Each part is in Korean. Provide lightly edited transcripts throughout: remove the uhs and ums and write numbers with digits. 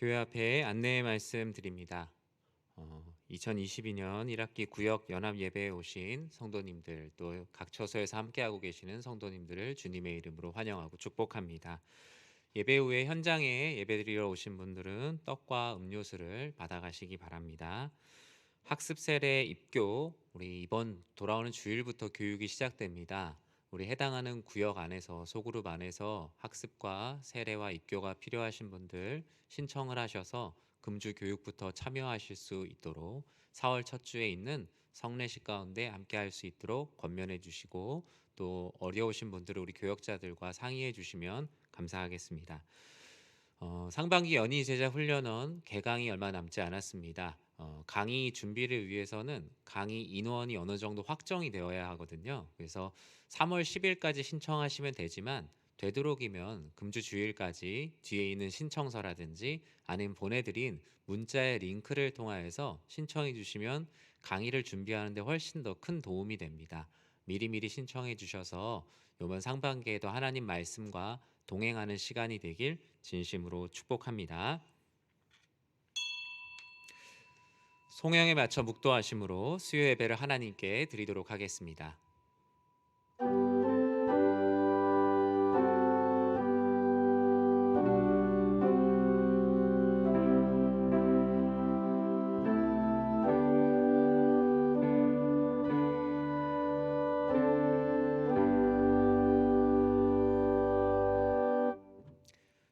교회 앞에 안내의 말씀 드립니다. 2022년 1학기 구역 연합 예배에 오신 성도님들, 또 각 처소에서 함께하고 계시는 성도님들을 주님의 이름으로 환영하고 축복합니다. 예배 후에 현장에 예배드리러 오신 분들은 떡과 음료수를 받아가시기 바랍니다. 학습 세례 입교, 우리 이번 돌아오는 주일부터 교육이 시작됩니다. 우리 해당하는 구역 안에서, 소그룹 안에서 학습과 세례와 입교가 필요하신 분들 신청을 하셔서 금주 교육부터 참여하실 수 있도록 4월 첫 주에 있는 성례식 가운데 함께 할 수 있도록 권면해 주시고, 또 어려우신 분들을 우리 교역자들과 상의해 주시면 감사하겠습니다. 상반기 연희 제자 훈련은 개강이 얼마 남지 않았습니다. 강의 준비를 위해서는 강의 인원이 어느 정도 확정이 되어야 하거든요. 그래서 3월 10일까지 신청하시면 되지만, 되도록이면 금주 주일까지 뒤에 있는 신청서라든지 아니면 보내드린 문자의 링크를 통하여서 신청해 주시면 강의를 준비하는 데 훨씬 더 큰 도움이 됩니다. 미리미리 신청해 주셔서 이번 상반기에도 하나님 말씀과 동행하는 시간이 되길 진심으로 축복합니다. 송영에 맞춰 묵도하심으로 수요 예배를 하나님께 드리도록 하겠습니다.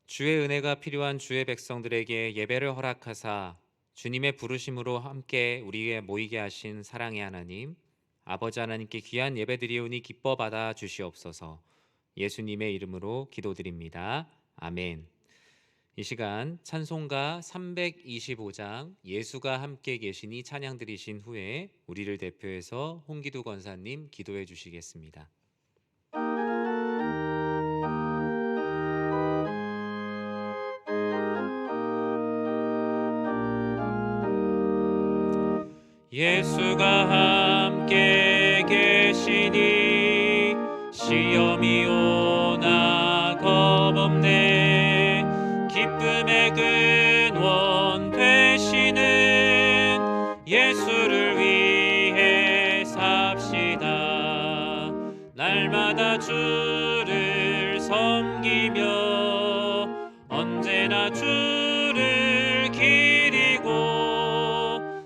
주의 은혜가 필요한 주의 백성들에게 예배를 허락하사 주님의 부르심으로 함께 우리에 모이게 하신 사랑의 하나님, 아버지 하나님께 귀한 예배드리오니 기뻐 받아 주시옵소서. 예수님의 이름으로 기도드립니다. 아멘. 이 시간 찬송가 325장 예수가 함께 계시니 찬양 드리신 후에 우리를 대표해서 홍기두 권사님 기도해 주시겠습니다. 예수가 함께 계시니 시험이 오나 겁없네. 기쁨의 근원 되시는 예수를 위해 삽시다. 날마다 주를 섬기며 언제나 주를 기리고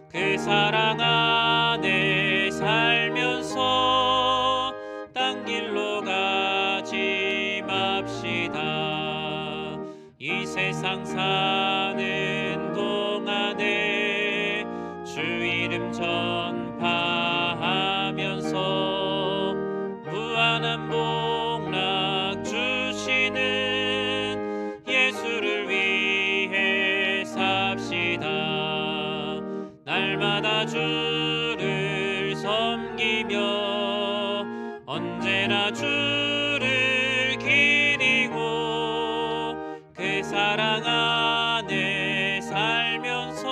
그 사랑 안에 살면서 딴 길로 가지 맙시다. 이 세상 사는 동안에 주 이름 전파하면서 무한한 복락 주시는 예수를 위해 삽시다. 날마다 주를 섬기며 언제나 주를 기리고 그 사랑 안에 살면서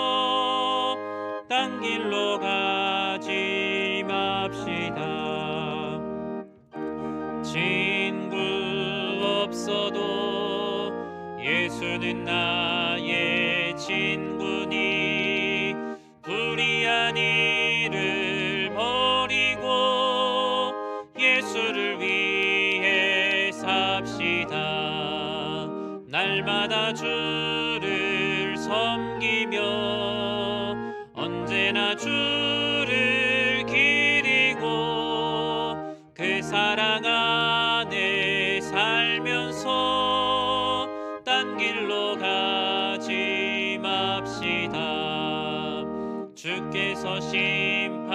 딴 길로 가지 맙시다. 친구 없어도 예수는 나의 친구니 불의한 일을 버리고 예수를 위해 삽시다. 날마다 주를 섬기며 언제나 주를 기리고 그 사랑 안에 살면서 딴 길로 가지 맙시다. 주께서 심판하실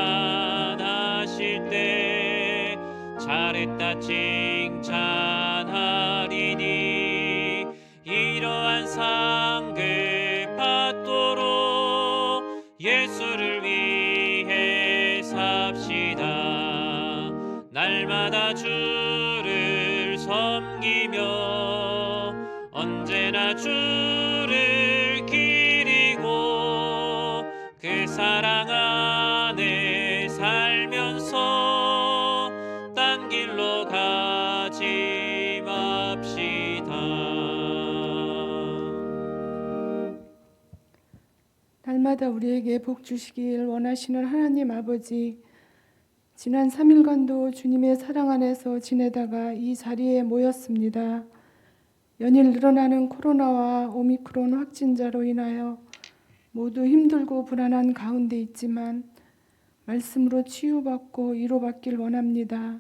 때 잘했다 칭찬하리니 이러한 상급 받도록 예수를 위해 삽시다. 날마다 주를 섬기며 언제나 주를 기리고 그 사랑 안에 살면서 딴 길로 가지 맙시다. 날마다 우리에게 복 주시길 원하시는 하나님 아버지, 지난 3일간도 주님의 사랑 안에서 지내다가 이 자리에 모였습니다. 연일 늘어나는 코로나와 오미크론 확진자로 인하여 모두 힘들고 불안한 가운데 있지만 말씀으로 치유받고 위로받길 원합니다.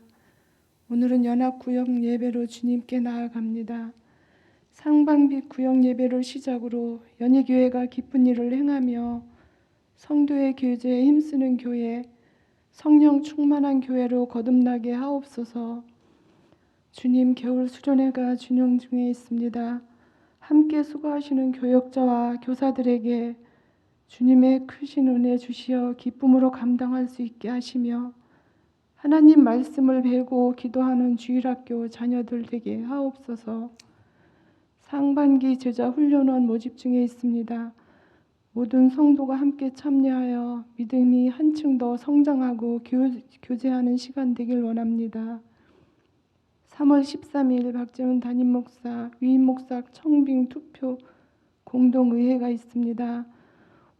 오늘은 연합구역 예배로 주님께 나아갑니다. 상반빛 구역 예배를 시작으로 연희교회가 기쁜 일을 행하며 성도의 교제에 힘쓰는 교회, 성령 충만한 교회로 거듭나게 하옵소서. 주님, 겨울 수련회가 준영 중에 있습니다. 함께 수고하시는 교역자와 교사들에게 주님의 크신 은혜 주시어 기쁨으로 감당할 수 있게 하시며 하나님 말씀을 배우고 기도하는 주일학교 자녀들 되게 하옵소서. 상반기 제자 훈련원 모집 중에 있습니다. 모든 성도가 함께 참여하여 믿음이 한층 더 성장하고 교제하는 시간 되길 원합니다. 3월 13일 박재훈 담임 목사, 위임 목사 청빙 투표 공동의회가 있습니다.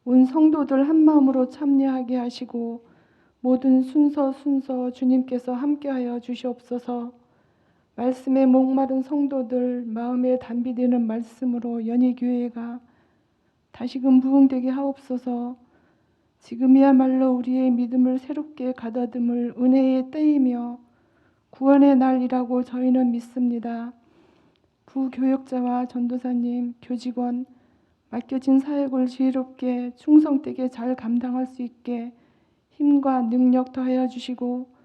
온 성도들 한마음으로 참여하게 하시고 모든 순서 주님께서 함께하여 주시옵소서. 말씀에 목마른 성도들 마음에 담비되는 말씀으로 연희교회가 다시금 부흥되게 하옵소서. 지금이야말로 우리의 믿음을 새롭게 가다듬을 은혜의 때이며 구원의 날이라고 저희는 믿습니다. 부교역자와 전도사님, 교직원, 맡겨진 사역을 지혜롭게 충성되게 잘 감당할 수 있게 힘과 능력 더하여 주시고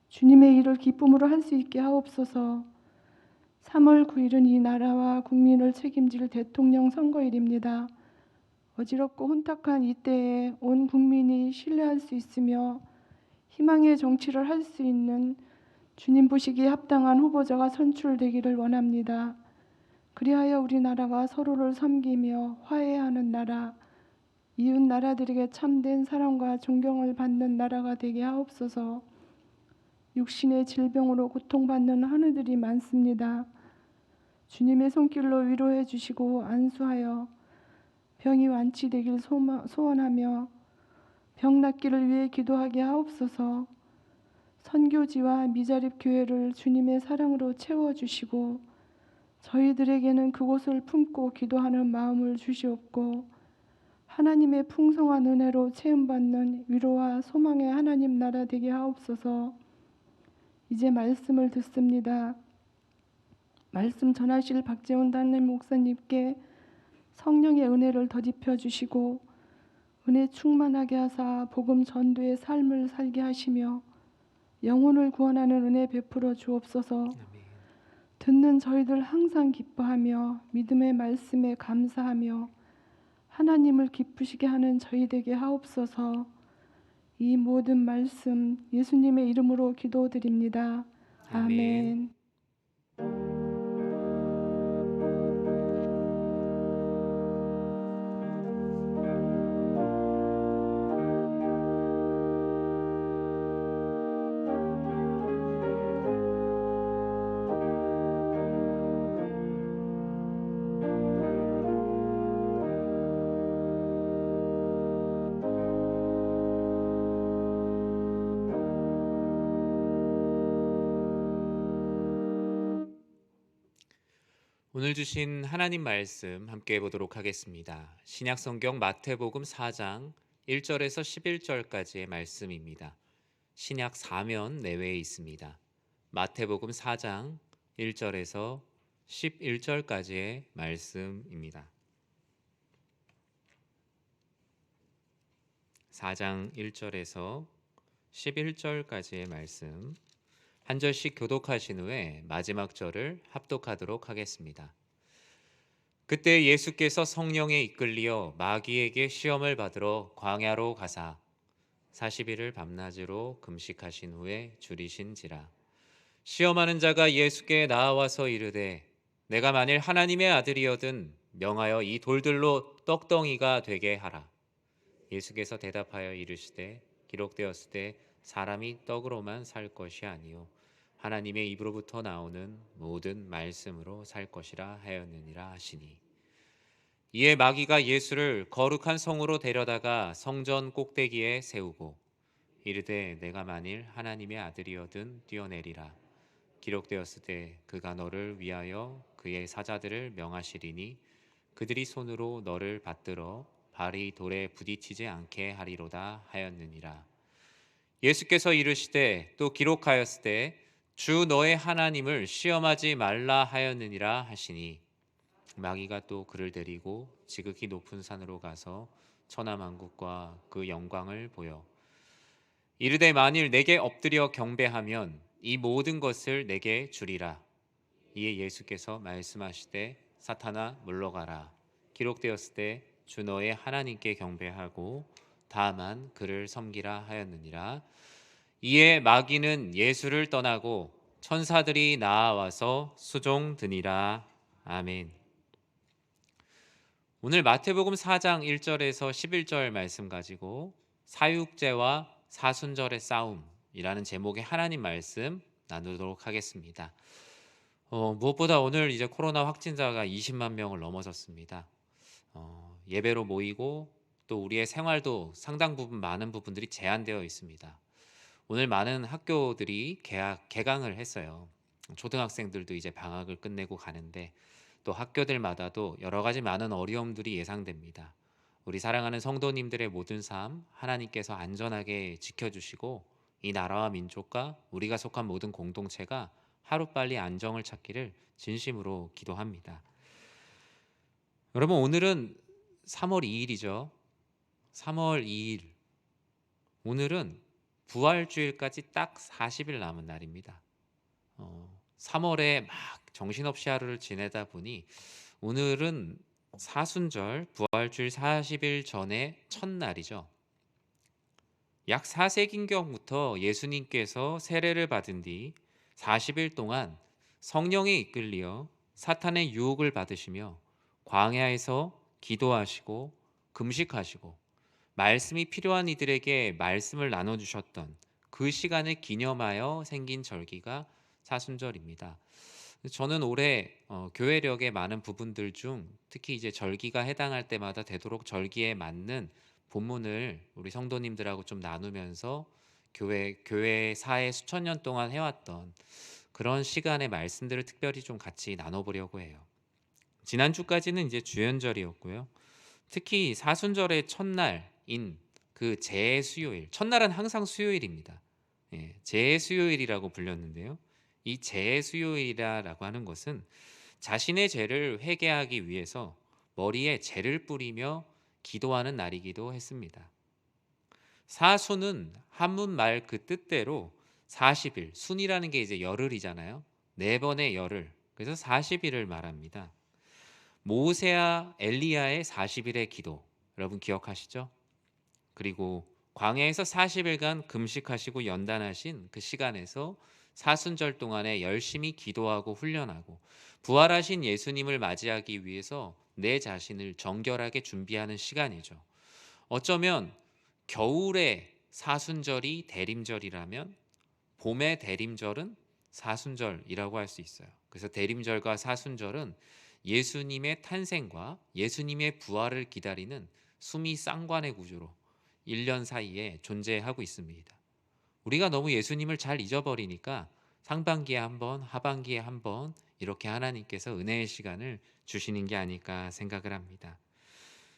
주님의 일을 기쁨으로 할 수 있게 하옵소서. 3월 9일은 이 나라와 국민을 책임질 대통령 선거일입니다. 어지럽고 혼탁한 이때에 온 국민이 신뢰할 수 있으며 희망의 정치를 할 수 있는 주님 보시기에 합당한 후보자가 선출되기를 원합니다. 그리하여 우리나라가 서로를 섬기며 화해하는 나라, 이웃 나라들에게 참된 사랑과 존경을 받는 나라가 되게 하옵소서. 육신의 질병으로 고통받는 하느들이 많습니다. 주님의 손길로 위로해 주시고 안수하여 병이 완치되길 소원하며 병 낫기를 위해 기도하게 하옵소서. 선교지와 미자립 교회를 주님의 사랑으로 채워주시고 저희들에게는 그곳을 품고 기도하는 마음을 주시옵고 하나님의 풍성한 은혜로 체험받는 위로와 소망의 하나님 나라 되게 하옵소서. 이제 말씀을 듣습니다. 말씀 전하실 박재훈 담임 목사님께 성령의 은혜를 덧입혀 주시고 은혜 충만하게 하사 복음 전도의 삶을 살게 하시며 영혼을 구원하는 은혜 베풀어 주옵소서. 아멘. 듣는 저희들 항상 기뻐하며 믿음의 말씀에 감사하며 하나님을 기쁘시게 하는 저희 되게 하옵소서. 이 모든 말씀 예수님의 이름으로 기도드립니다. 아멘. 오늘 주신 하나님 말씀 함께 보도록 하겠습니다. 신약 성경 마태복음 4장 1절에서 11절까지의 말씀입니다. 신약 사면 내외에 있습니다. 마태복음 4장 1절에서 11절까지의 말씀입니다. 4장 1절에서 11절까지의 말씀 한 절씩 교독하신 후에 마지막 절을 합독하도록 하겠습니다. 그때 예수께서 성령에 이끌리어 마귀에게 시험을 받으러 광야로 가사 40일을 밤낮으로 금식하신 후에 줄이신지라. 시험하는 자가 예수께 나와서 이르되 내가 만일 하나님의 아들이거든 명하여 이 돌들로 떡덩이가 되게 하라. 예수께서 대답하여 이르시되 기록되었으되 사람이 떡으로만 살 것이 아니요 하나님의 입으로부터 나오는 모든 말씀으로 살 것이라 하였느니라 하시니 이에 마귀가 예수를 거룩한 성으로 데려다가 성전 꼭대기에 세우고 이르되 내가 만일 하나님의 아들이어든 뛰어내리라. 기록되었을 때 그가 너를 위하여 그의 사자들을 명하시리니 그들이 손으로 너를 받들어 발이 돌에 부딪히지 않게 하리로다 하였느니라. 예수께서 이르시되 또 기록하였으되 주 너의 하나님을 시험하지 말라 하였느니라 하시니 마귀가 또 그를 데리고 지극히 높은 산으로 가서 천하만국과 그 영광을 보여 이르되 만일 내게 엎드려 경배하면 이 모든 것을 내게 주리라. 이에 예수께서 말씀하시되 사탄아 물러가라. 기록되었을 때 주 너의 하나님께 경배하고 다만 그를 섬기라 하였느니라. 이에 마귀는 예수를 떠나고 천사들이 나와서 수종드니라. 아멘. 오늘 마태복음 4장 1절에서 11절 말씀 가지고 사육제와 사순절의 싸움이라는 제목의 하나님 말씀 나누도록 하겠습니다. 무엇보다 오늘 이제 코로나 확진자가 20만 명을 넘어섰습니다. 예배로 모이고 또 우리의 생활도 상당 부분 많은 부분들이 제한되어 있습니다. 오늘 많은 학교들이 개강을 했어요. 초등학생들도 이제 방학을 끝내고 가는데 또 학교들마다도 여러 가지 많은 어려움들이 예상됩니다. 우리 사랑하는 성도님들의 모든 삶 하나님께서 안전하게 지켜주시고 이 나라와 민족과 우리가 속한 모든 공동체가 하루빨리 안정을 찾기를 진심으로 기도합니다. 여러분 오늘은 3월 2일이죠. 3월 2일 오늘은 부활주일까지 딱 40일 남은 날입니다. 3월에 막 정신없이 하루를 지내다 보니 오늘은 사순절 부활주일 40일 전에 첫날이죠. 약 4세기경부터 예수님께서 세례를 받은 뒤 40일 동안 성령에 이끌려 사탄의 유혹을 받으시며 광야에서 기도하시고 금식하시고 말씀이 필요한 이들에게 말씀을 나눠주셨던 그 시간을 기념하여 생긴 절기가 사순절입니다. 저는 올해 교회력의 많은 부분들 중 특히 이제 절기가 해당할 때마다 되도록 절기에 맞는 본문을 우리 성도님들하고 좀 나누면서 교회사에 수천 년 동안 해왔던 그런 시간의 말씀들을 특별히 좀 같이 나눠보려고 해요. 지난주까지는 이제 주연절이었고요. 특히 사순절의 첫날인 그 재수요일, 첫날은 항상 수요일입니다. 재수요일이라고 불렸는데요. 이 재수요일이라고 하는 것은 자신의 죄를 회개하기 위해서 머리에 재를 뿌리며 기도하는 날이기도 했습니다. 사순은 한문말 그 뜻대로 40일, 순이라는 게 이제 열흘이잖아요. 4번의 열흘, 그래서 40일을 말합니다. 모세와 엘리야의 40일의 기도, 여러분 기억하시죠? 그리고 광야에서 40일간 금식하시고 연단하신 그 시간에서 사순절 동안에 열심히 기도하고 훈련하고 부활하신 예수님을 맞이하기 위해서 내 자신을 정결하게 준비하는 시간이죠. 어쩌면 겨울의 사순절이 대림절이라면 봄의 대림절은 사순절이라고 할 수 있어요. 그래서 대림절과 사순절은 예수님의 탄생과 예수님의 부활을 기다리는 숨이 쌍관의 구조로 1년 사이에 존재하고 있습니다. 우리가 너무 예수님을 잘 잊어버리니까 상반기에 한 번, 하반기에 한 번 이렇게 하나님께서 은혜의 시간을 주시는 게 아닐까 생각을 합니다.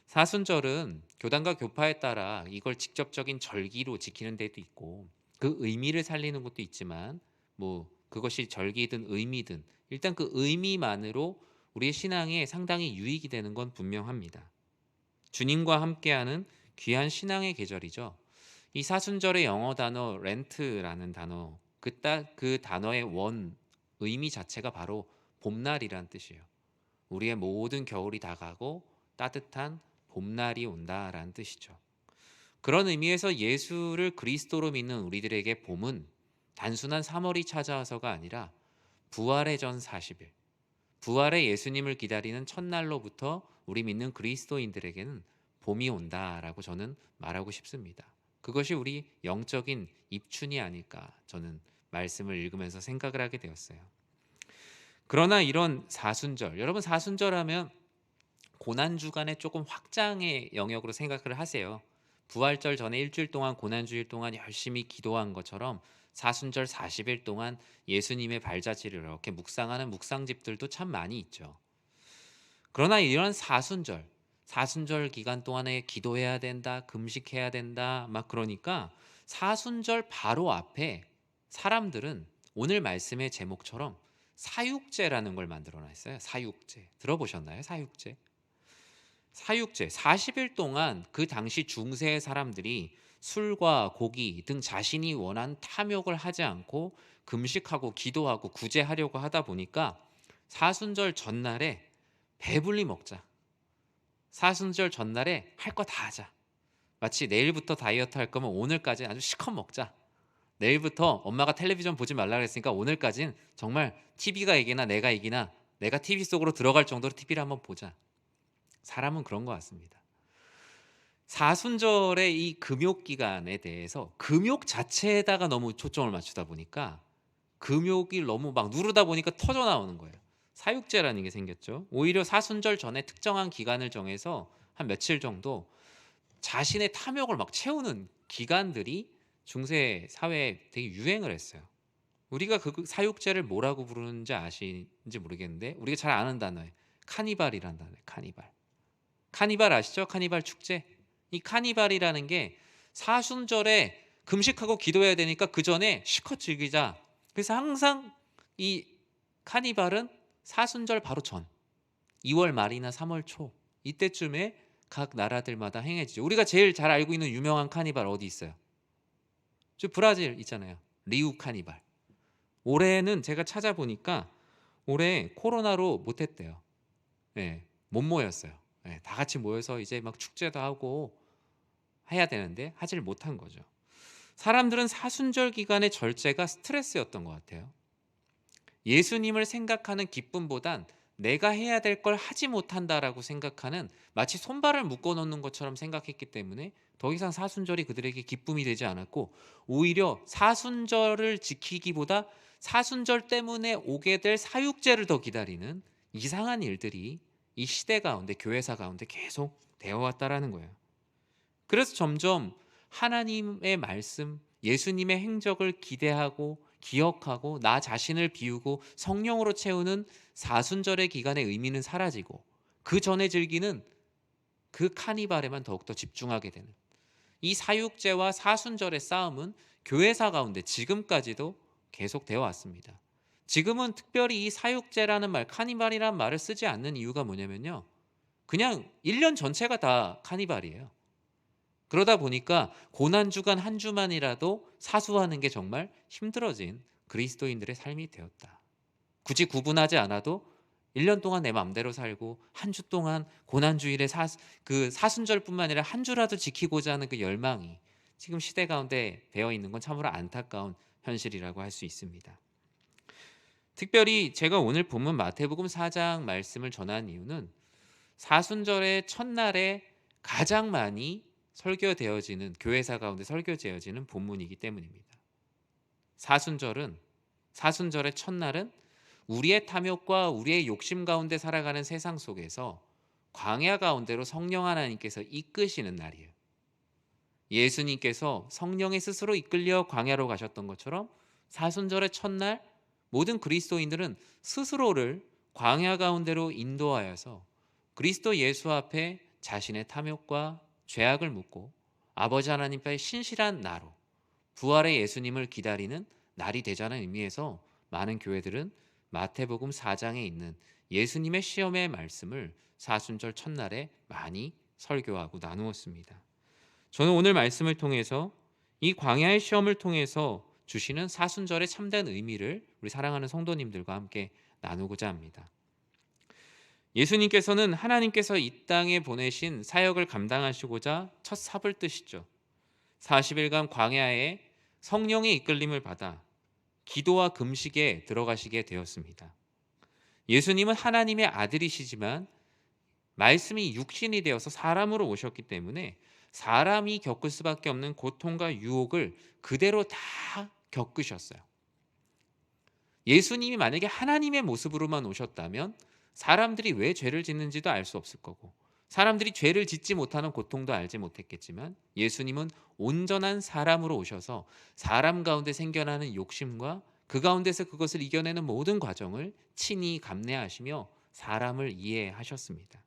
사순절은 교단과 교파에 따라 이걸 직접적인 절기로 지키는 데도 있고 그 의미를 살리는 것도 있지만 뭐 그것이 절기든 의미든 일단 그 의미만으로 우리의 신앙에 상당히 유익이 되는 건 분명합니다. 주님과 함께하는 귀한 신앙의 계절이죠. 이 사순절의 영어 단어 렌트라는 단어 그 단어의 원 의미 자체가 바로 봄날이란 뜻이에요. 우리의 모든 겨울이 다 가고 따뜻한 봄날이 온다라는 뜻이죠. 그런 의미에서 예수를 그리스도로 믿는 우리들에게 봄은 단순한 3월이 찾아와서가 아니라 부활의 전 40일, 부활의 예수님을 기다리는 첫날로부터 우리 믿는 그리스도인들에게는 봄이 온다라고 저는 말하고 싶습니다. 그것이 우리 영적인 입춘이 아닐까 저는 말씀을 읽으면서 생각을 하게 되었어요. 그러나 이런 사순절, 여러분 사순절 하면 고난주간의 조금 확장의 영역으로 생각을 하세요. 부활절 전에 일주일 동안 고난주일 동안 열심히 기도한 것처럼 사순절 40일 동안 예수님의 발자취를 이렇게 묵상하는 묵상집들도 참 많이 있죠. 그러나 이런 사순절 기간 동안에 기도해야 된다, 금식해야 된다, 막 그러니까 사순절 바로 앞에 사람들은 오늘 말씀의 제목처럼 사육제라는 걸 만들어 놨어요. 사육제. 들어보셨나요? 사육제. 사육제. 40일 동안 그 당시 중세의 사람들이 술과 고기 등 자신이 원한 탐욕을 하지 않고 금식하고 기도하고 구제하려고 하다 보니까 사순절 전날에 배불리 먹자. 사순절 전날에 할 거 다 하자. 마치 내일부터 다이어트 할 거면 오늘까지 아주 실컷 먹자. 내일부터 엄마가 텔레비전 보지 말라 그랬으니까 오늘까진 정말 TV가 이기나 내가 이기나 내가 TV 속으로 들어갈 정도로 TV를 한번 보자. 사람은 그런 것 같습니다. 사순절의 이 금욕 기간에 대해서 금욕 자체에다가 너무 초점을 맞추다 보니까 금욕이 너무 막 누르다 보니까 터져 나오는 거예요. 사육제라는 게 생겼죠. 오히려 사순절 전에 특정한 기간을 정해서 한 며칠 정도 자신의 탐욕을 막 채우는 기간들이 중세 사회에 되게 유행을 했어요. 우리가 그 사육제를 뭐라고 부르는지 아시는지 모르겠는데 우리가 잘 아는 단어예요. 카니발이라는 단어예요. 카니발. 카니발 아시죠? 카니발 축제. 이 카니발이라는 게 사순절에 금식하고 기도해야 되니까 그 전에 실컷 즐기자. 그래서 항상 이 카니발은 사순절 바로 전 2월 말이나 3월 초 이때쯤에 각 나라들마다 행해지죠. 우리가 제일 잘 알고 있는 유명한 카니발 어디 있어요? 저 브라질 있잖아요. 리우 카니발. 올해는 제가 찾아보니까 올해 코로나로 못했대요. 네, 못 모였어요. 네, 다 같이 모여서 이제 막 축제도 하고 해야 되는데 하질 못한 거죠. 사람들은 사순절 기간의 절제가 스트레스였던 것 같아요. 예수님을 생각하는 기쁨보단 내가 해야 될 걸 하지 못한다라고 생각하는 마치 손발을 묶어 놓는 것처럼 생각했기 때문에 더 이상 사순절이 그들에게 기쁨이 되지 않았고 오히려 사순절을 지키기보다 사순절 때문에 오게 될 사육제를 더 기다리는 이상한 일들이 이 시대 가운데 교회사 가운데 계속 되어 왔다라는 거예요. 그래서 점점 하나님의 말씀, 예수님의 행적을 기대하고 기억하고 나 자신을 비우고 성령으로 채우는 사순절의 기간의 의미는 사라지고 그 전에 즐기는 그 카니발에만 더욱더 집중하게 되는 이 사육제와 사순절의 싸움은 교회사 가운데 지금까지도 계속되어 왔습니다. 지금은 특별히 이 사육제라는 말, 카니발이라는 말을 쓰지 않는 이유가 뭐냐면요. 그냥 1년 전체가 다 카니발이에요. 그러다 보니까 고난주간 한 주만이라도 사수하는 게 정말 힘들어진 그리스도인들의 삶이 되었다. 굳이 구분하지 않아도 1년 동안 내 마음대로 살고 한 주 동안 고난주일에 그 사순절뿐만 아니라 한 주라도 지키고자 하는 그 열망이 지금 시대 가운데 되어 있는 건 참으로 안타까운 현실이라고 할 수 있습니다. 특별히 제가 오늘 본문 마태복음 4장 말씀을 전한 이유는 사순절의 첫날에 가장 많이 설교되어지는 교회사 가운데 설교되어지는 본문이기 때문입니다. 사순절의 첫날은 우리의 탐욕과 우리의 욕심 가운데 살아가는 세상 속에서 광야 가운데로 성령 하나님께서 이끄시는 날이에요. 예수님께서 성령의 스스로 이끌려 광야로 가셨던 것처럼 사순절의 첫날 모든 그리스도인들은 스스로를 광야 가운데로 인도하여서 그리스도 예수 앞에 자신의 탐욕과 죄악을 묻고 아버지 하나님 앞에 신실한 나로 부활의 예수님을 기다리는 날이 되자는 의미에서 많은 교회들은 마태복음 4장에 있는 예수님의 시험의 말씀을 사순절 첫날에 많이 설교하고 나누었습니다. 저는 오늘 말씀을 통해서 이 광야의 시험을 통해서 주시는 사순절의 참된 의미를 우리 사랑하는 성도님들과 함께 나누고자 합니다. 예수님께서는 하나님께서 이 땅에 보내신 사역을 감당하시고자 첫 삽을 뜨시죠. 40일간 광야에 성령의 이끌림을 받아 기도와 금식에 들어가시게 되었습니다. 예수님은 하나님의 아들이시지만 말씀이 육신이 되어서 사람으로 오셨기 때문에 사람이 겪을 수밖에 없는 고통과 유혹을 그대로 다 겪으셨어요. 예수님이 만약에 하나님의 모습으로만 오셨다면 사람들이 왜 죄를 짓는지도 알 수 없을 거고, 사람들이 죄를 짓지 못하는 고통도 알지 못했겠지만, 예수님은 온전한 사람으로 오셔서 사람 가운데 생겨나는 욕심과 그 가운데서 그것을 이겨내는 모든 과정을 친히 감내하시며 사람을 이해하셨습니다.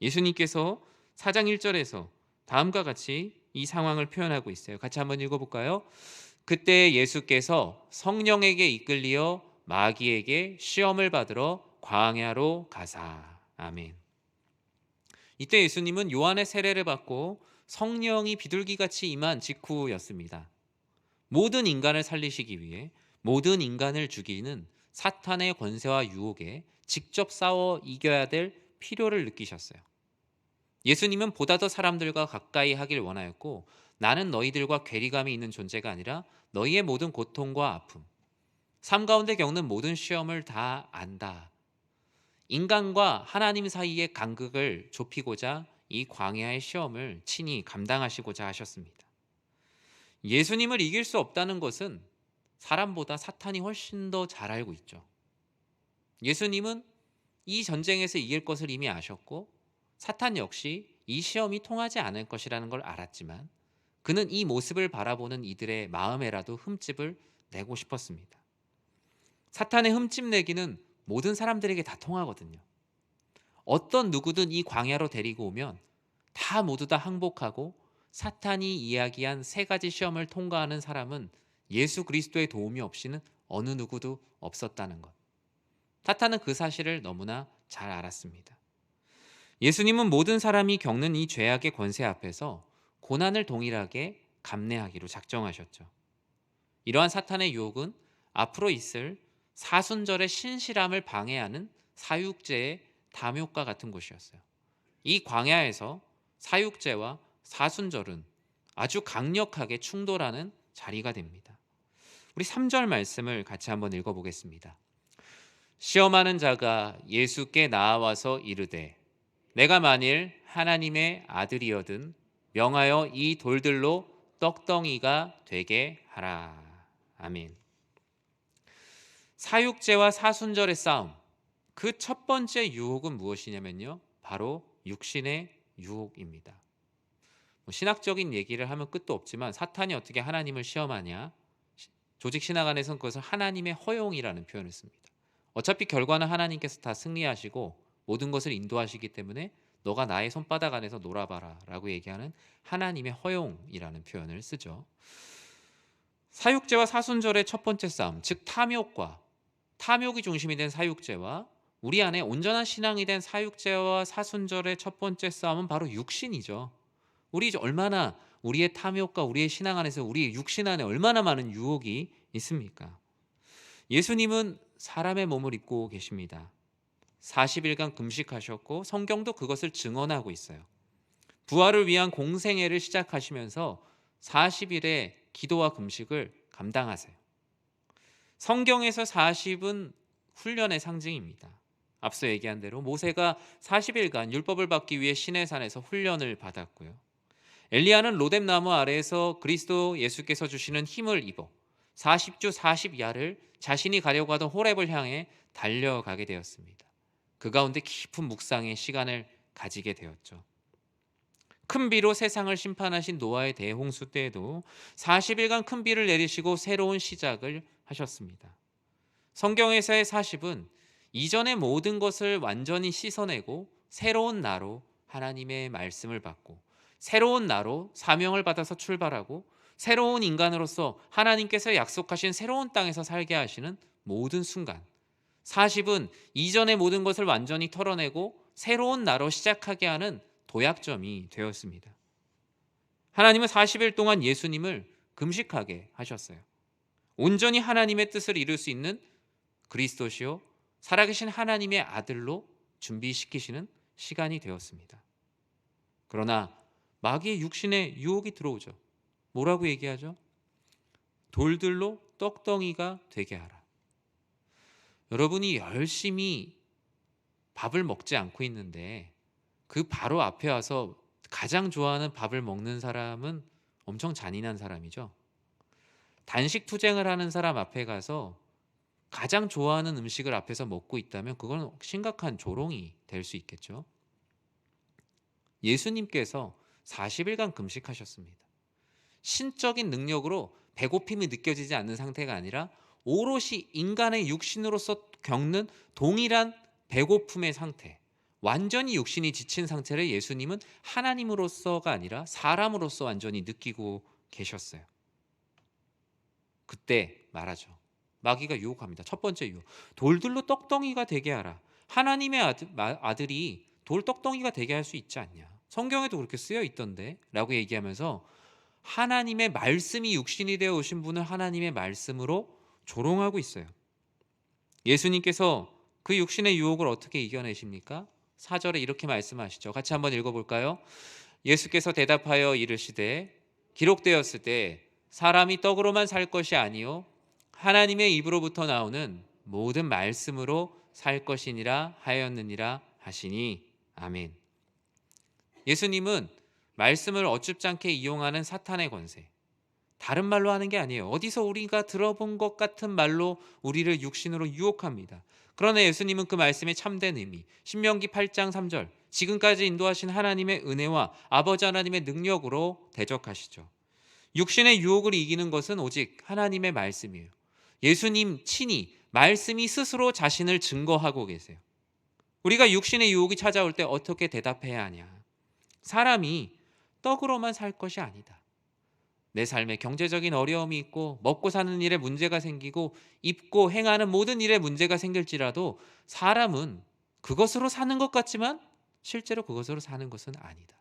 예수님께서 4장 1절에서 다음과 같이 이 상황을 표현하고 있어요. 같이 한번 읽어볼까요? 그때 예수께서 성령에게 이끌리어 마귀에게 시험을 받으러 광야로 가사. 아멘. 이때 예수님은 요한의 세례를 받고 성령이 비둘기같이 임한 직후였습니다. 모든 인간을 살리시기 위해 모든 인간을 죽이는 사탄의 권세와 유혹에 직접 싸워 이겨야 될 필요를 느끼셨어요. 예수님은 보다 더 사람들과 가까이 하길 원하였고, 나는 너희들과 괴리감이 있는 존재가 아니라 너희의 모든 고통과 아픔, 삶 가운데 겪는 모든 시험을 다 안다. 인간과 하나님 사이의 간극을 좁히고자 이 광야의 시험을 친히 감당하시고자 하셨습니다. 예수님을 이길 수 없다는 것은 사람보다 사탄이 훨씬 더 잘 알고 있죠. 예수님은 이 전쟁에서 이길 것을 이미 아셨고, 사탄 역시 이 시험이 통하지 않을 것이라는 걸 알았지만, 그는 이 모습을 바라보는 이들의 마음에라도 흠집을 내고 싶었습니다. 사탄의 흠집 내기는 모든 사람들에게 다 통하거든요. 어떤 누구든 이 광야로 데리고 오면 다 모두 다 항복하고, 사탄이 이야기한 3가지 시험을 통과하는 사람은 예수 그리스도의 도움이 없이는 어느 누구도 없었다는 것. 사탄은 그 사실을 너무나 잘 알았습니다. 예수님은 모든 사람이 겪는 이 죄악의 권세 앞에서 고난을 동일하게 감내하기로 작정하셨죠. 이러한 사탄의 유혹은 앞으로 있을 사순절의 신실함을 방해하는 사육제의 담욕과 같은 곳이었어요. 이 광야에서 사육제와 사순절은 아주 강력하게 충돌하는 자리가 됩니다. 우리 3절 말씀을 같이 한번 읽어보겠습니다. 시험하는 자가 예수께 나아와서 이르되, 내가 만일 하나님의 아들이거든 명하여 이 돌들로 떡덩이가 되게 하라. 아멘. 사육제와 사순절의 싸움, 그 첫 번째 유혹은 무엇이냐면요, 바로 육신의 유혹입니다. 신학적인 얘기를 하면 끝도 없지만, 사탄이 어떻게 하나님을 시험하냐, 조직 신학 안에서는 그것을 하나님의 허용이라는 표현을 씁니다. 어차피 결과는 하나님께서 다 승리하시고 모든 것을 인도하시기 때문에 너가 나의 손바닥 안에서 놀아봐라 라고 얘기하는 하나님의 허용이라는 표현을 쓰죠. 사육제와 사순절의 첫 번째 싸움, 즉 탐욕이 중심이 된 사육제와 우리 안에 온전한 신앙이 된 사육제와 사순절의 첫 번째 싸움은 바로 육신이죠. 우리 얼마나 우리의 탐욕과 우리의 신앙 안에서 우리의 육신 안에 얼마나 많은 유혹이 있습니까? 예수님은 사람의 몸을 입고 계십니다. 40일간 금식하셨고 성경도 그것을 증언하고 있어요. 부활을 위한 공생애를 시작하시면서 40일의 기도와 금식을 감당하세요. 성경에서 40은 훈련의 상징입니다. 앞서 얘기한 대로 모세가 40일간 율법을 받기 위해 시내산에서 훈련을 받았고요. 엘리야는 로뎀나무 아래에서 그리스도 예수께서 주시는 힘을 입어 40주 40야를 자신이 가려고 하던 호렙을 향해 달려가게 되었습니다. 그 가운데 깊은 묵상의 시간을 가지게 되었죠. 큰 비로 세상을 심판하신 노아의 대홍수 때에도 40일간 큰 비를 내리시고 새로운 시작을 하셨습니다. 성경에서의 40은 이전의 모든 것을 완전히 씻어내고 새로운 나로 하나님의 말씀을 받고, 새로운 나로 사명을 받아서 출발하고, 새로운 인간으로서 하나님께서 약속하신 새로운 땅에서 살게 하시는 모든 순간, 40은 이전의 모든 것을 완전히 털어내고 새로운 나로 시작하게 하는 도약점이 되었습니다. 하나님은 40일 동안 예수님을 금식하게 하셨어요. 온전히 하나님의 뜻을 이룰 수 있는 그리스도시요 살아계신 하나님의 아들로 준비시키시는 시간이 되었습니다. 그러나 마귀의 육신의 유혹이 들어오죠. 뭐라고 얘기하죠? 돌들로 떡덩이가 되게 하라. 여러분이 열심히 밥을 먹지 않고 있는데 그 바로 앞에 와서 가장 좋아하는 밥을 먹는 사람은 엄청 잔인한 사람이죠. 단식 투쟁을 하는 사람 앞에 가서 가장 좋아하는 음식을 앞에서 먹고 있다면 그건 심각한 조롱이 될 수 있겠죠. 예수님께서 40일간 금식하셨습니다. 신적인 능력으로 배고픔이 느껴지지 않는 상태가 아니라 오롯이 인간의 육신으로서 겪는 동일한 배고픔의 상태, 완전히 육신이 지친 상태를 예수님은 하나님으로서가 아니라 사람으로서 완전히 느끼고 계셨어요. 그때 말하죠. 마귀가 유혹합니다. 첫 번째 유혹. 돌들로 떡덩이가 되게 하라. 하나님의 아들이 돌 떡덩이가 되게 할 수 있지 않냐. 성경에도 그렇게 쓰여 있던데 라고 얘기하면서 하나님의 말씀이 육신이 되어 오신 분을 하나님의 말씀으로 조롱하고 있어요. 예수님께서 그 육신의 유혹을 어떻게 이겨내십니까? 4절에 이렇게 말씀하시죠. 같이 한번 읽어볼까요? 예수께서 대답하여 이르시되 기록되었을 때 사람이 떡으로만 살 것이 아니요 하나님의 입으로부터 나오는 모든 말씀으로 살 것이니라 하였느니라 하시니 아멘. 예수님은 말씀을 어줍지 않게 이용하는 사탄의 권세, 다른 말로 하는 게 아니에요. 어디서 우리가 들어본 것 같은 말로 우리를 육신으로 유혹합니다. 그러나 예수님은 그 말씀의 참된 의미, 신명기 8장 3절, 지금까지 인도하신 하나님의 은혜와 아버지 하나님의 능력으로 대적하시죠. 육신의 유혹을 이기는 것은 오직 하나님의 말씀이에요. 예수님 친히 말씀이 스스로 자신을 증거하고 계세요. 우리가 육신의 유혹이 찾아올 때 어떻게 대답해야 하냐? 사람이 떡으로만 살 것이 아니다. 내 삶에 경제적인 어려움이 있고 먹고 사는 일에 문제가 생기고 입고 행하는 모든 일에 문제가 생길지라도 사람은 그것으로 사는 것 같지만 실제로 그것으로 사는 것은 아니다.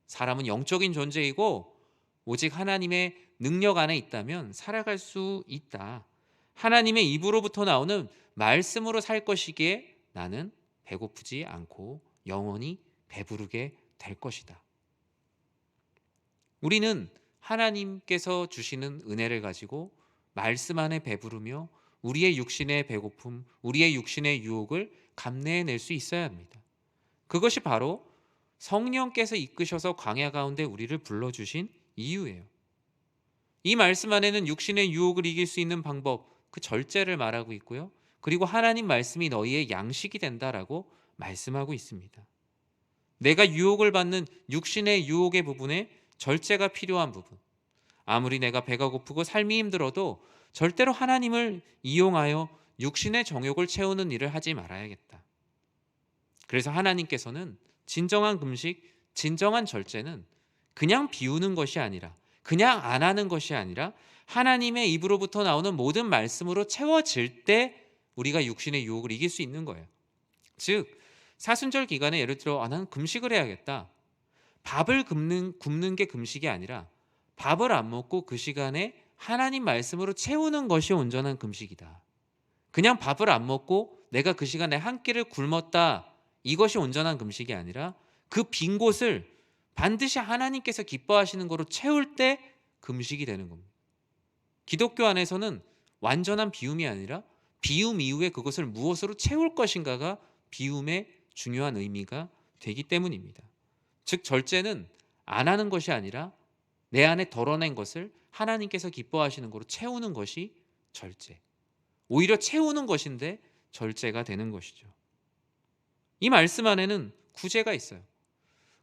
사람은 영적인 존재이고 오직 하나님의 능력 안에 있다면 살아갈 수 있다. 하나님의 입으로부터 나오는 말씀으로 살 것이기에 나는 배고프지 않고 영원히 배부르게 될 것이다. 우리는 하나님께서 주시는 은혜를 가지고 말씀 안에 배부르며 우리의 육신의 배고픔, 우리의 육신의 유혹을 감내해낼 수 있어야 합니다. 그것이 바로 성령께서 이끄셔서 광야 가운데 우리를 불러주신 이유예요. 이 말씀 안에는 육신의 유혹을 이길 수 있는 방법, 그 절제를 말하고 있고요. 그리고 하나님 말씀이 너희의 양식이 된다라고 말씀하고 있습니다. 내가 유혹을 받는 육신의 유혹의 부분에 절제가 필요한 부분, 아무리 내가 배가 고프고 삶이 힘들어도 절대로 하나님을 이용하여 육신의 정욕을 채우는 일을 하지 말아야겠다. 그래서 하나님께서는 진정한 금식, 진정한 절제는 그냥 비우는 것이 아니라, 그냥 안 하는 것이 아니라 하나님의 입으로부터 나오는 모든 말씀으로 채워질 때 우리가 육신의 유혹을 이길 수 있는 거예요. 즉 사순절 기간에 예를 들어 나는 금식을 해야겠다. 밥을 굶는 게 금식이 아니라 밥을 안 먹고 그 시간에 하나님 말씀으로 채우는 것이 온전한 금식이다. 그냥 밥을 안 먹고 내가 그 시간에 한 끼를 굶었다. 이것이 온전한 금식이 아니라 그 빈 곳을 반드시 하나님께서 기뻐하시는 거로 채울 때 금식이 되는 겁니다. 기독교 안에서는 완전한 비움이 아니라 비움 이후에 그것을 무엇으로 채울 것인가가 비움의 중요한 의미가 되기 때문입니다. 즉 절제는 안 하는 것이 아니라 내 안에 덜어낸 것을 하나님께서 기뻐하시는 거로 채우는 것이 절제. 오히려 채우는 것인데 절제가 되는 것이죠. 이 말씀 안에는 구제가 있어요.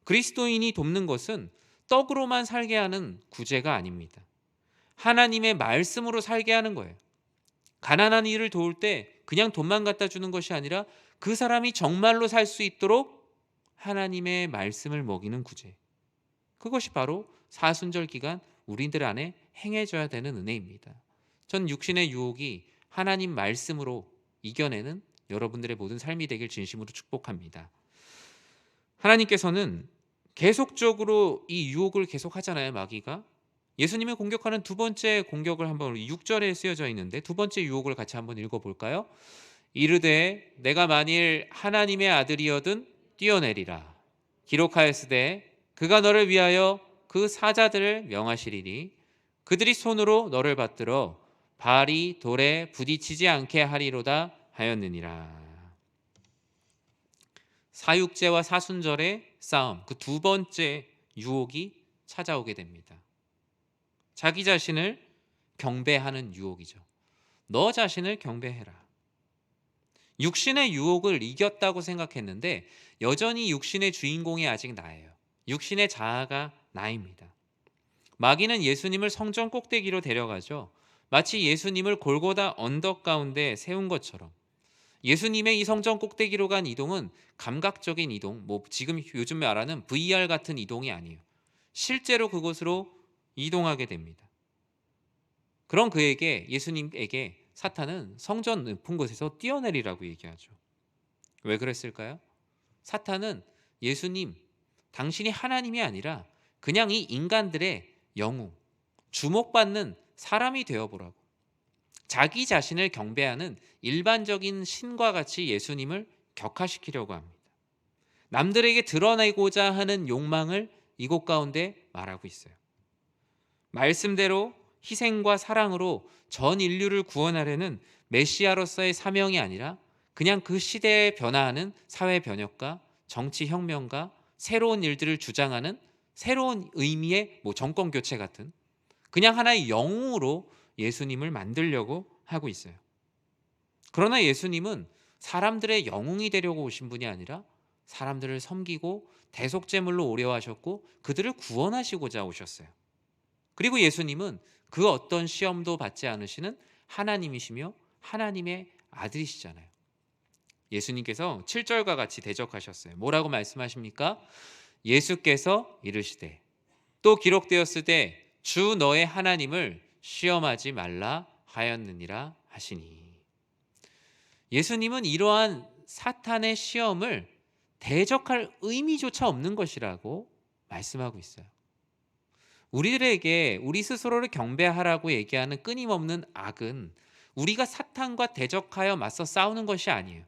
그리스도인이 돕는 것은 떡으로만 살게 하는 구제가 아닙니다. 하나님의 말씀으로 살게 하는 거예요. 가난한 이를 도울 때 그냥 돈만 갖다 주는 것이 아니라 그 사람이 정말로 살 수 있도록 하나님의 말씀을 먹이는 구제. 그것이 바로 사순절 기간 우리들 안에 행해져야 되는 은혜입니다. 전 육신의 유혹이 하나님 말씀으로 이겨내는 여러분들의 모든 삶이 되길 진심으로 축복합니다. 하나님께서는 계속적으로 이 유혹을 계속하잖아요. 마귀가. 예수님을 공격하는 두 번째 공격을 한번 6절에 쓰여져 있는데 두 번째 유혹을 같이 한번 읽어볼까요? 이르되 내가 만일 하나님의 아들이어든 뛰어내리라. 기록하였으되 그가 너를 위하여 그 사자들을 명하시리니 그들이 손으로 너를 받들어 발이 돌에 부딪히지 않게 하리로다 하였느니라. 사육제와 사순절의 싸움, 그 두 번째 유혹이 찾아오게 됩니다. 자기 자신을 경배하는 유혹이죠. 너 자신을 경배해라. 육신의 유혹을 이겼다고 생각했는데 여전히 육신의 주인공이 아직 나예요. 육신의 자아가 나입니다. 마귀는 예수님을 성전 꼭대기로 데려가죠. 마치 예수님을 골고다 언덕 가운데 세운 것처럼. 예수님의 이 성전 꼭대기로 간 이동은 감각적인 이동, 지금 요즘 말하는 VR 같은 이동이 아니에요. 실제로 그곳으로 이동하게 됩니다. 그런 예수님에게 사탄은 성전 높은 곳에서 뛰어내리라고 얘기하죠. 왜 그랬을까요? 사탄은 예수님, 당신이 하나님이 아니라 그냥 이 인간들의 영웅, 주목받는 사람이 되어보라고. 자기 자신을 경배하는 일반적인 신과 같이 예수님을 격화시키려고 합니다. 남들에게 드러내고자 하는 욕망을 이곳 가운데 말하고 있어요. 말씀대로 희생과 사랑으로 전 인류를 구원하려는 메시아로서의 사명이 아니라 그냥 그 시대에 변화하는 사회 변혁과 정치 혁명과 새로운 일들을 주장하는 새로운 의미의 정권 교체 같은 그냥 하나의 영웅으로 예수님을 만들려고 하고 있어요. 그러나 예수님은 사람들의 영웅이 되려고 오신 분이 아니라 사람들을 섬기고 대속제물로 오려하셨고 그들을 구원하시고자 오셨어요. 그리고 예수님은 그 어떤 시험도 받지 않으시는 하나님이시며 하나님의 아들이시잖아요. 예수님께서 7절과 같이 대적하셨어요. 뭐라고 말씀하십니까? 예수께서 이르시되 또 기록되었을 때 주 너의 하나님을 시험하지 말라 하였느니라 하시니. 예수님은 이러한 사탄의 시험을 대적할 의미조차 없는 것이라고 말씀하고 있어요. 우리들에게 우리 스스로를 경배하라고 얘기하는 끊임없는 악은 우리가 사탄과 대적하여 맞서 싸우는 것이 아니에요.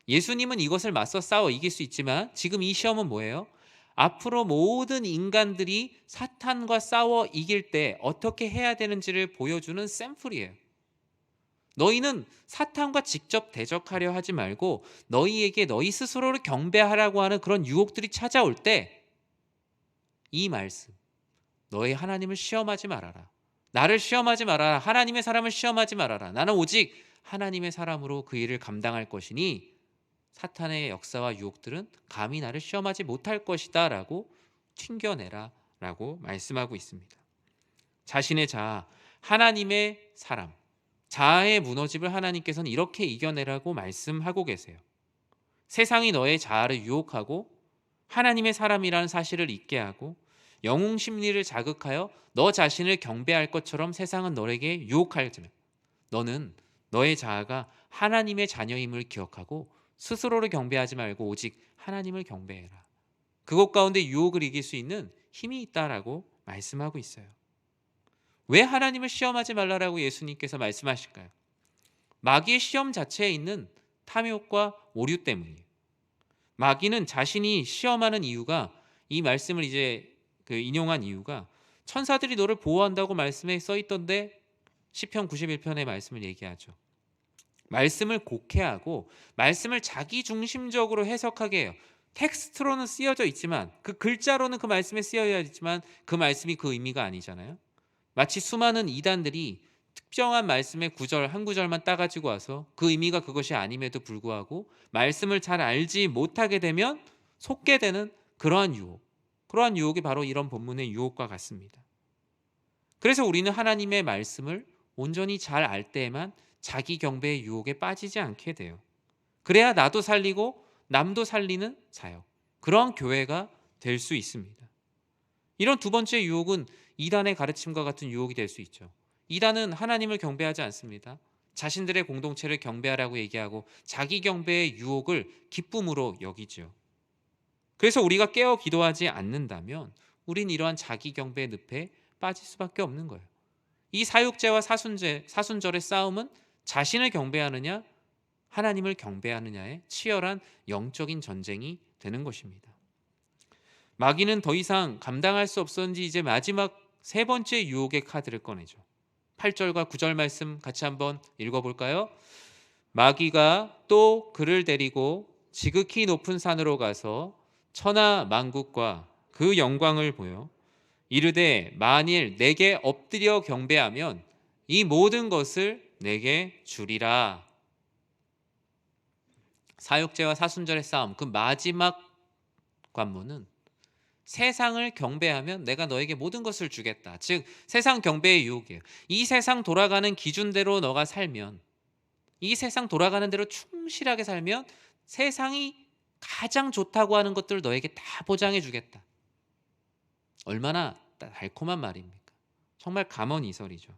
예수님은 이것을 맞서 싸워 이길 수 있지만 지금 이 시험은 뭐예요? 앞으로 모든 인간들이 사탄과 싸워 이길 때 어떻게 해야 되는지를 보여주는 샘플이에요. 너희는 사탄과 직접 대적하려 하지 말고 너희에게 너희 스스로를 경배하라고 하는 그런 유혹들이 찾아올 때 이 말씀, 너희 하나님을 시험하지 말아라. 나를 시험하지 말아라. 하나님의 사람을 시험하지 말아라. 나는 오직 하나님의 사람으로 그 일을 감당할 것이니 사탄의 역사와 유혹들은 감히 나를 시험하지 못할 것이다 라고 튕겨내라 라고 말씀하고 있습니다. 자신의 자아, 하나님의 사람, 자아의 무너짐을 하나님께서는 이렇게 이겨내라고 말씀하고 계세요. 세상이 너의 자아를 유혹하고 하나님의 사람이라는 사실을 잊게 하고 영웅 심리를 자극하여 너 자신을 경배할 것처럼 세상은 너에게 유혹하지만 너는 너의 자아가 하나님의 자녀임을 기억하고 스스로를 경배하지 말고 오직 하나님을 경배해라. 그것 가운데 유혹을 이길 수 있는 힘이 있다라고 말씀하고 있어요. 왜 하나님을 시험하지 말라라고 예수님께서 말씀하실까요? 마귀의 시험 자체에 있는 탐욕과 오류 때문이에요. 마귀는 자신이 시험하는 이유가 이 말씀을 인용한 이유가 천사들이 너를 보호한다고 말씀에 써 있던데 시편 91편의 말씀을 얘기하죠. 말씀을 곡해하고 말씀을 자기 중심적으로 해석하게 해요. 텍스트로는 쓰여져 있지만 그 글자로는 그 말씀에 쓰여져 있지만 그 말씀이 그 의미가 아니잖아요. 마치 수많은 이단들이 특정한 말씀의 구절 한 구절만 따가지고 와서 그 의미가 그것이 아님에도 불구하고 말씀을 잘 알지 못하게 되면 속게 되는 그러한 유혹이 바로 이런 본문의 유혹과 같습니다. 그래서 우리는 하나님의 말씀을 온전히 잘 알 때에만 자기 경배의 유혹에 빠지지 않게 돼요. 그래야 나도 살리고 남도 살리는 사역, 그런 교회가 될 수 있습니다. 이런 두 번째 유혹은 이단의 가르침과 같은 유혹이 될 수 있죠. 이단은 하나님을 경배하지 않습니다. 자신들의 공동체를 경배하라고 얘기하고 자기 경배의 유혹을 기쁨으로 여기죠. 그래서 우리가 깨어 기도하지 않는다면 우린 이러한 자기 경배의 늪에 빠질 수밖에 없는 거예요. 이 사육제와 사순절의 싸움은 자신을 경배하느냐 하나님을 경배하느냐의 치열한 영적인 전쟁이 되는 것입니다. 마귀는 더 이상 감당할 수 없었는지 이제 마지막 세 번째 유혹의 카드를 꺼내죠. 8절과 9절 말씀 같이 한번 읽어볼까요? 마귀가 또 그를 데리고 지극히 높은 산으로 가서 천하 만국과 그 영광을 보여 이르되 만일 내게 엎드려 경배하면 이 모든 것을 내게 주리라. 사육제와 사순절의 싸움, 그 마지막 관문은 세상을 경배하면 내가 너에게 모든 것을 주겠다. 즉 세상 경배의 유혹이에요. 이 세상 돌아가는 기준대로 너가 살면, 이 세상 돌아가는 대로 충실하게 살면 세상이 가장 좋다고 하는 것들을 너에게 다 보장해 주겠다. 얼마나 달콤한 말입니까? 정말 감언이설이죠.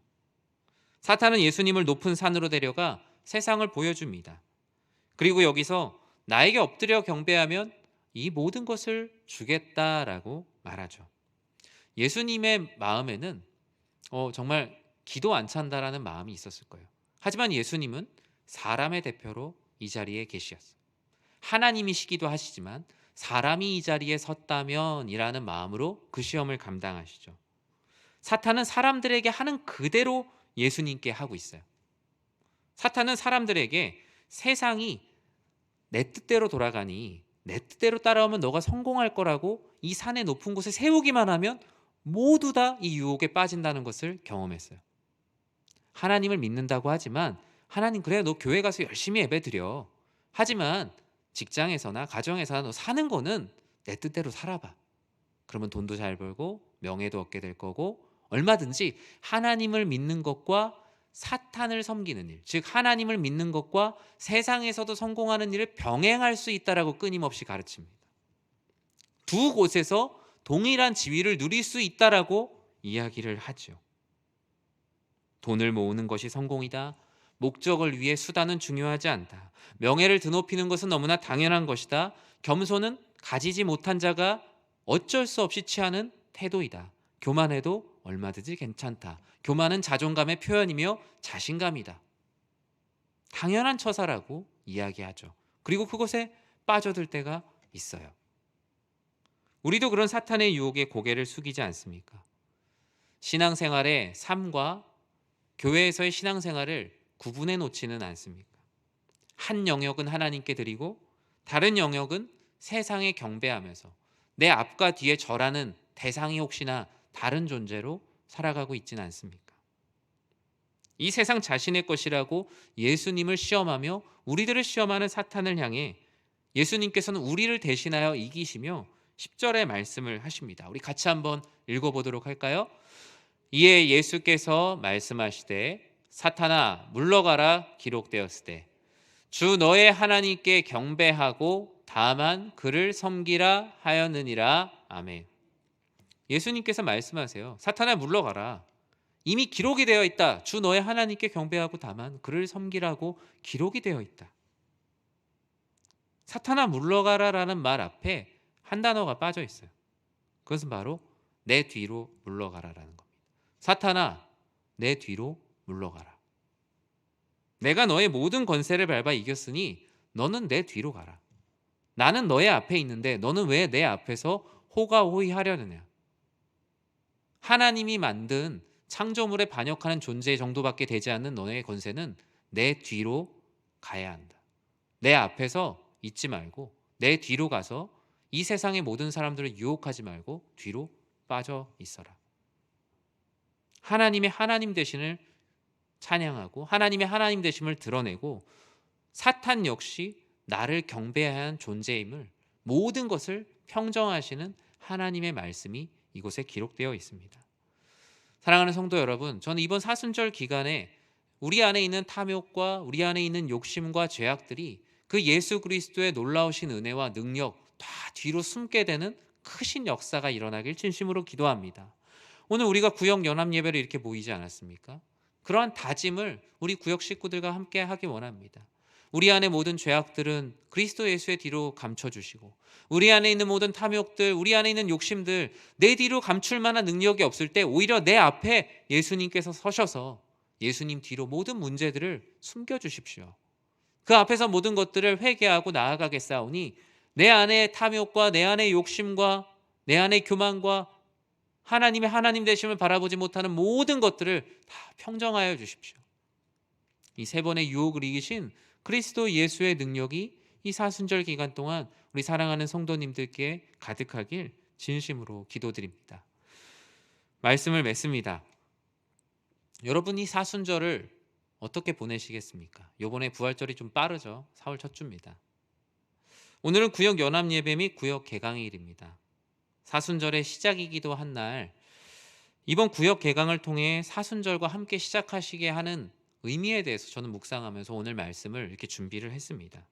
사탄은 예수님을 높은 산으로 데려가 세상을 보여줍니다. 그리고 여기서 나에게 엎드려 경배하면 이 모든 것을 주겠다라고 말하죠. 예수님의 마음에는 정말 기도 안 찬다라는 마음이 있었을 거예요. 하지만 예수님은 사람의 대표로 이 자리에 계셨어요. 하나님이시기도 하시지만 사람이 이 자리에 섰다면 이라는 마음으로 그 시험을 감당하시죠. 사탄은 사람들에게 하는 그대로 예수님께 하고 있어요. 사탄은 사람들에게 세상이 내 뜻대로 돌아가니 내 뜻대로 따라오면 너가 성공할 거라고 이 산의 높은 곳에 세우기만 하면 모두 다 이 유혹에 빠진다는 것을 경험했어요. 하나님을 믿는다고 하지만 하나님 그래 너 교회 가서 열심히 예배 드려. 하지만 직장에서나 가정에서나 너 사는 거는 내 뜻대로 살아봐. 그러면 돈도 잘 벌고 명예도 얻게 될 거고 얼마든지 하나님을 믿는 것과 사탄을 섬기는 일, 즉 하나님을 믿는 것과 세상에서도 성공하는 일을 병행할 수 있다라고 끊임없이 가르칩니다. 두 곳에서 동일한 지위를 누릴 수 있다라고 이야기를 하죠. 돈을 모으는 것이 성공이다. 목적을 위해 수단은 중요하지 않다. 명예를 드높이는 것은 너무나 당연한 것이다. 겸손은 가지지 못한 자가 어쩔 수 없이 취하는 태도이다. 교만해도 얼마든지 괜찮다. 교만은 자존감의 표현이며 자신감이다. 당연한 처사라고 이야기하죠. 그리고 그것에 빠져들 때가 있어요. 우리도 그런 사탄의 유혹에 고개를 숙이지 않습니까? 신앙생활의 삶과 교회에서의 신앙생활을 구분해 놓지는 않습니까? 한 영역은 하나님께 드리고 다른 영역은 세상에 경배하면서 내 앞과 뒤에 절하는 대상이 혹시나 다른 존재로 살아가고 있지는 않습니까? 이 세상 자신의 것이라고 예수님을 시험하며 우리들을 시험하는 사탄을 향해 예수님께서는 우리를 대신하여 이기시며 10절의 말씀을 하십니다. 우리 같이 한번 읽어보도록 할까요? 이에 예수께서 말씀하시되 사탄아 물러가라 기록되었으되 주 너의 하나님께 경배하고 다만 그를 섬기라 하였느니라. 아멘. 예수님께서 말씀하세요. 사탄아 물러가라. 이미 기록이 되어 있다. 주 너의 하나님께 경배하고 다만 그를 섬기라고 기록이 되어 있다. 사탄아 물러가라라는 말 앞에 한 단어가 빠져 있어요. 그것은 바로 내 뒤로 물러가라라는 겁니다. 사탄아 내 뒤로 물러가라. 내가 너의 모든 권세를 밟아 이겼으니 너는 내 뒤로 가라. 나는 너의 앞에 있는데 너는 왜 내 앞에서 호가호위 하려느냐. 하나님이 만든 창조물에 반역하는 존재 정도밖에 되지 않는 너의 권세는 내 뒤로 가야 한다. 내 앞에서 있지 말고 내 뒤로 가서 이 세상의 모든 사람들을 유혹하지 말고 뒤로 빠져 있어라. 하나님의 하나님 되심을 찬양하고 하나님의 하나님 되심을 드러내고 사탄 역시 나를 경배해야 하는 존재임을 모든 것을 평정하시는 하나님의 말씀이 이곳에 기록되어 있습니다. 사랑하는 성도 여러분, 저는 이번 사순절 기간에 우리 안에 있는 탐욕과 우리 안에 있는 욕심과 죄악들이 그 예수 그리스도의 놀라우신 은혜와 능력 다 뒤로 숨게 되는 크신 역사가 일어나길 진심으로 기도합니다. 오늘 우리가 구역 연합 예배를 이렇게 모이지 않았습니까? 그러한 다짐을 우리 구역 식구들과 함께 하기 원합니다. 우리 안에 모든 죄악들은 그리스도 예수의 뒤로 감춰주시고 우리 안에 있는 모든 탐욕들, 우리 안에 있는 욕심들 내 뒤로 감출 만한 능력이 없을 때 오히려 내 앞에 예수님께서 서셔서 예수님 뒤로 모든 문제들을 숨겨주십시오. 그 앞에서 모든 것들을 회개하고 나아가겠사오니 내 안에 탐욕과 내 안에 욕심과 내 안에 교만과 하나님의 하나님 되심을 바라보지 못하는 모든 것들을 다 평정하여 주십시오. 이 세 번의 유혹을 이기신 그리스도 예수의 능력이 이 사순절 기간 동안 우리 사랑하는 성도님들께 가득하길 진심으로 기도드립니다. 말씀을 맺습니다. 여러분 이 사순절을 어떻게 보내시겠습니까? 요번에 부활절이 좀 빠르죠. 4월 첫 주입니다. 오늘은 구역 연합 예배 및 구역 개강일입니다. 사순절의 시작이기도 한 날, 이번 구역 개강을 통해 사순절과 함께 시작하시게 하는 의미에 대해서 저는 묵상하면서 오늘 말씀을 이렇게 준비를 했습니다.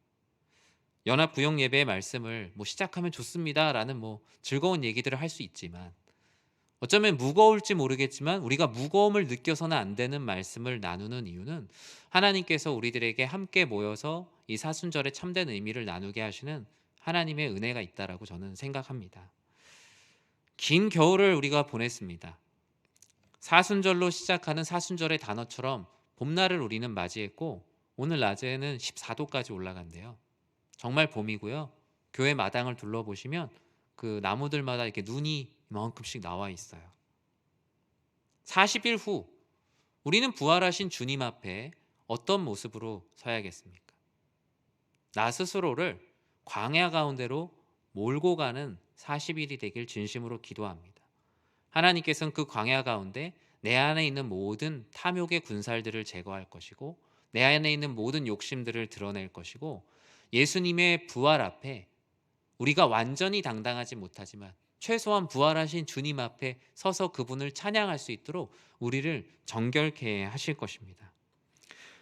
연합 구역 예배의 말씀을 시작하면 좋습니다라는 즐거운 얘기들을 할 수 있지만, 어쩌면 무거울지 모르겠지만 우리가 무거움을 느껴서는 안 되는 말씀을 나누는 이유는 하나님께서 우리들에게 함께 모여서 이 사순절의 참된 의미를 나누게 하시는 하나님의 은혜가 있다라고 저는 생각합니다. 긴 겨울을 우리가 보냈습니다. 사순절로 시작하는 사순절의 단어처럼 봄날을 우리는 맞이했고, 오늘 낮에는 14도까지 올라간대요. 정말 봄이고요. 교회 마당을 둘러보시면 그 나무들마다 이렇게 눈이 이만큼씩 나와 있어요. 40일 후 우리는 부활하신 주님 앞에 어떤 모습으로 서야겠습니까? 나 스스로를 광야 가운데로 몰고 가는 40일이 되길 진심으로 기도합니다. 하나님께서는 그 광야 가운데 내 안에 있는 모든 탐욕의 군살들을 제거할 것이고, 내 안에 있는 모든 욕심들을 드러낼 것이고, 예수님의 부활 앞에 우리가 완전히 당당하지 못하지만 최소한 부활하신 주님 앞에 서서 그분을 찬양할 수 있도록 우리를 정결케 하실 것입니다.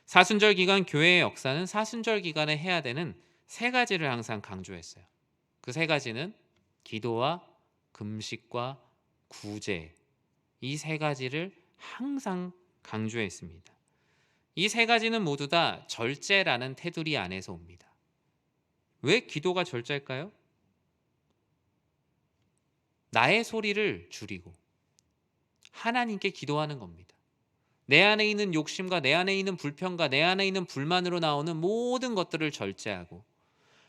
사순절 기간 교회의 역사는 사순절 기간에 해야 되는 세 가지를 항상 강조했어요. 그 세 가지는 기도와 금식과 구제, 이 세 가지를 항상 강조했습니다. 이 세 가지는 모두 다 절제라는 테두리 안에서 옵니다. 왜 기도가 절제일까요? 나의 소리를 줄이고 하나님께 기도하는 겁니다. 내 안에 있는 욕심과 내 안에 있는 불평과 내 안에 있는 불만으로 나오는 모든 것들을 절제하고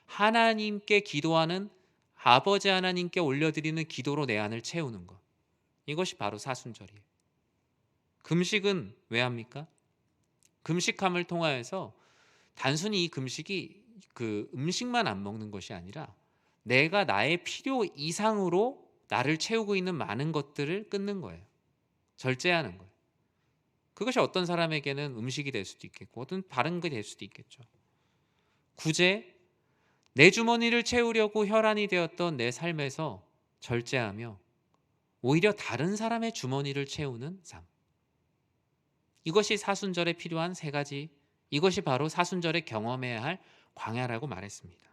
하나님께 기도하는, 아버지 하나님께 올려드리는 기도로 내 안을 채우는 것, 이것이 바로 사순절이에요. 금식은 왜 합니까? 금식함을 통하여서 단순히 이 금식이 그 음식만 안 먹는 것이 아니라 내가 나의 필요 이상으로 나를 채우고 있는 많은 것들을 끊는 거예요. 절제하는 거예요. 그것이 어떤 사람에게는 음식이 될 수도 있겠고 어떤 다른 게 될 수도 있겠죠. 구제, 내 주머니를 채우려고 혈안이 되었던 내 삶에서 절제하며 오히려 다른 사람의 주머니를 채우는 삶. 이것이 사순절에 필요한 세 가지, 이것이 바로 사순절에 경험해야 할 광야라고 말했습니다.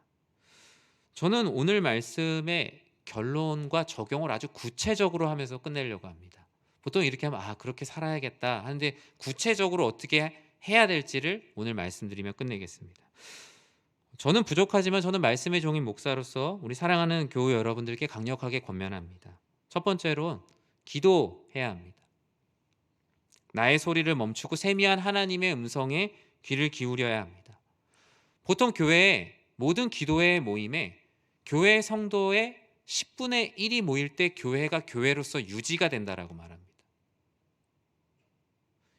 저는 오늘 말씀의 결론과 적용을 아주 구체적으로 하면서 끝내려고 합니다. 보통 이렇게 하면 그렇게 살아야겠다 하는데 구체적으로 어떻게 해야 될지를 오늘 말씀드리며 끝내겠습니다. 저는 부족하지만 저는 말씀의 종인 목사로서 우리 사랑하는 교우 여러분들께 강력하게 권면합니다. 첫 번째로 기도해야 합니다. 나의 소리를 멈추고 세미한 하나님의 음성에 귀를 기울여야 합니다. 보통 교회의 모든 기도회 모임에 교회 성도의 10분의 1이 모일 때 교회가 교회로서 유지가 된다라고 말합니다.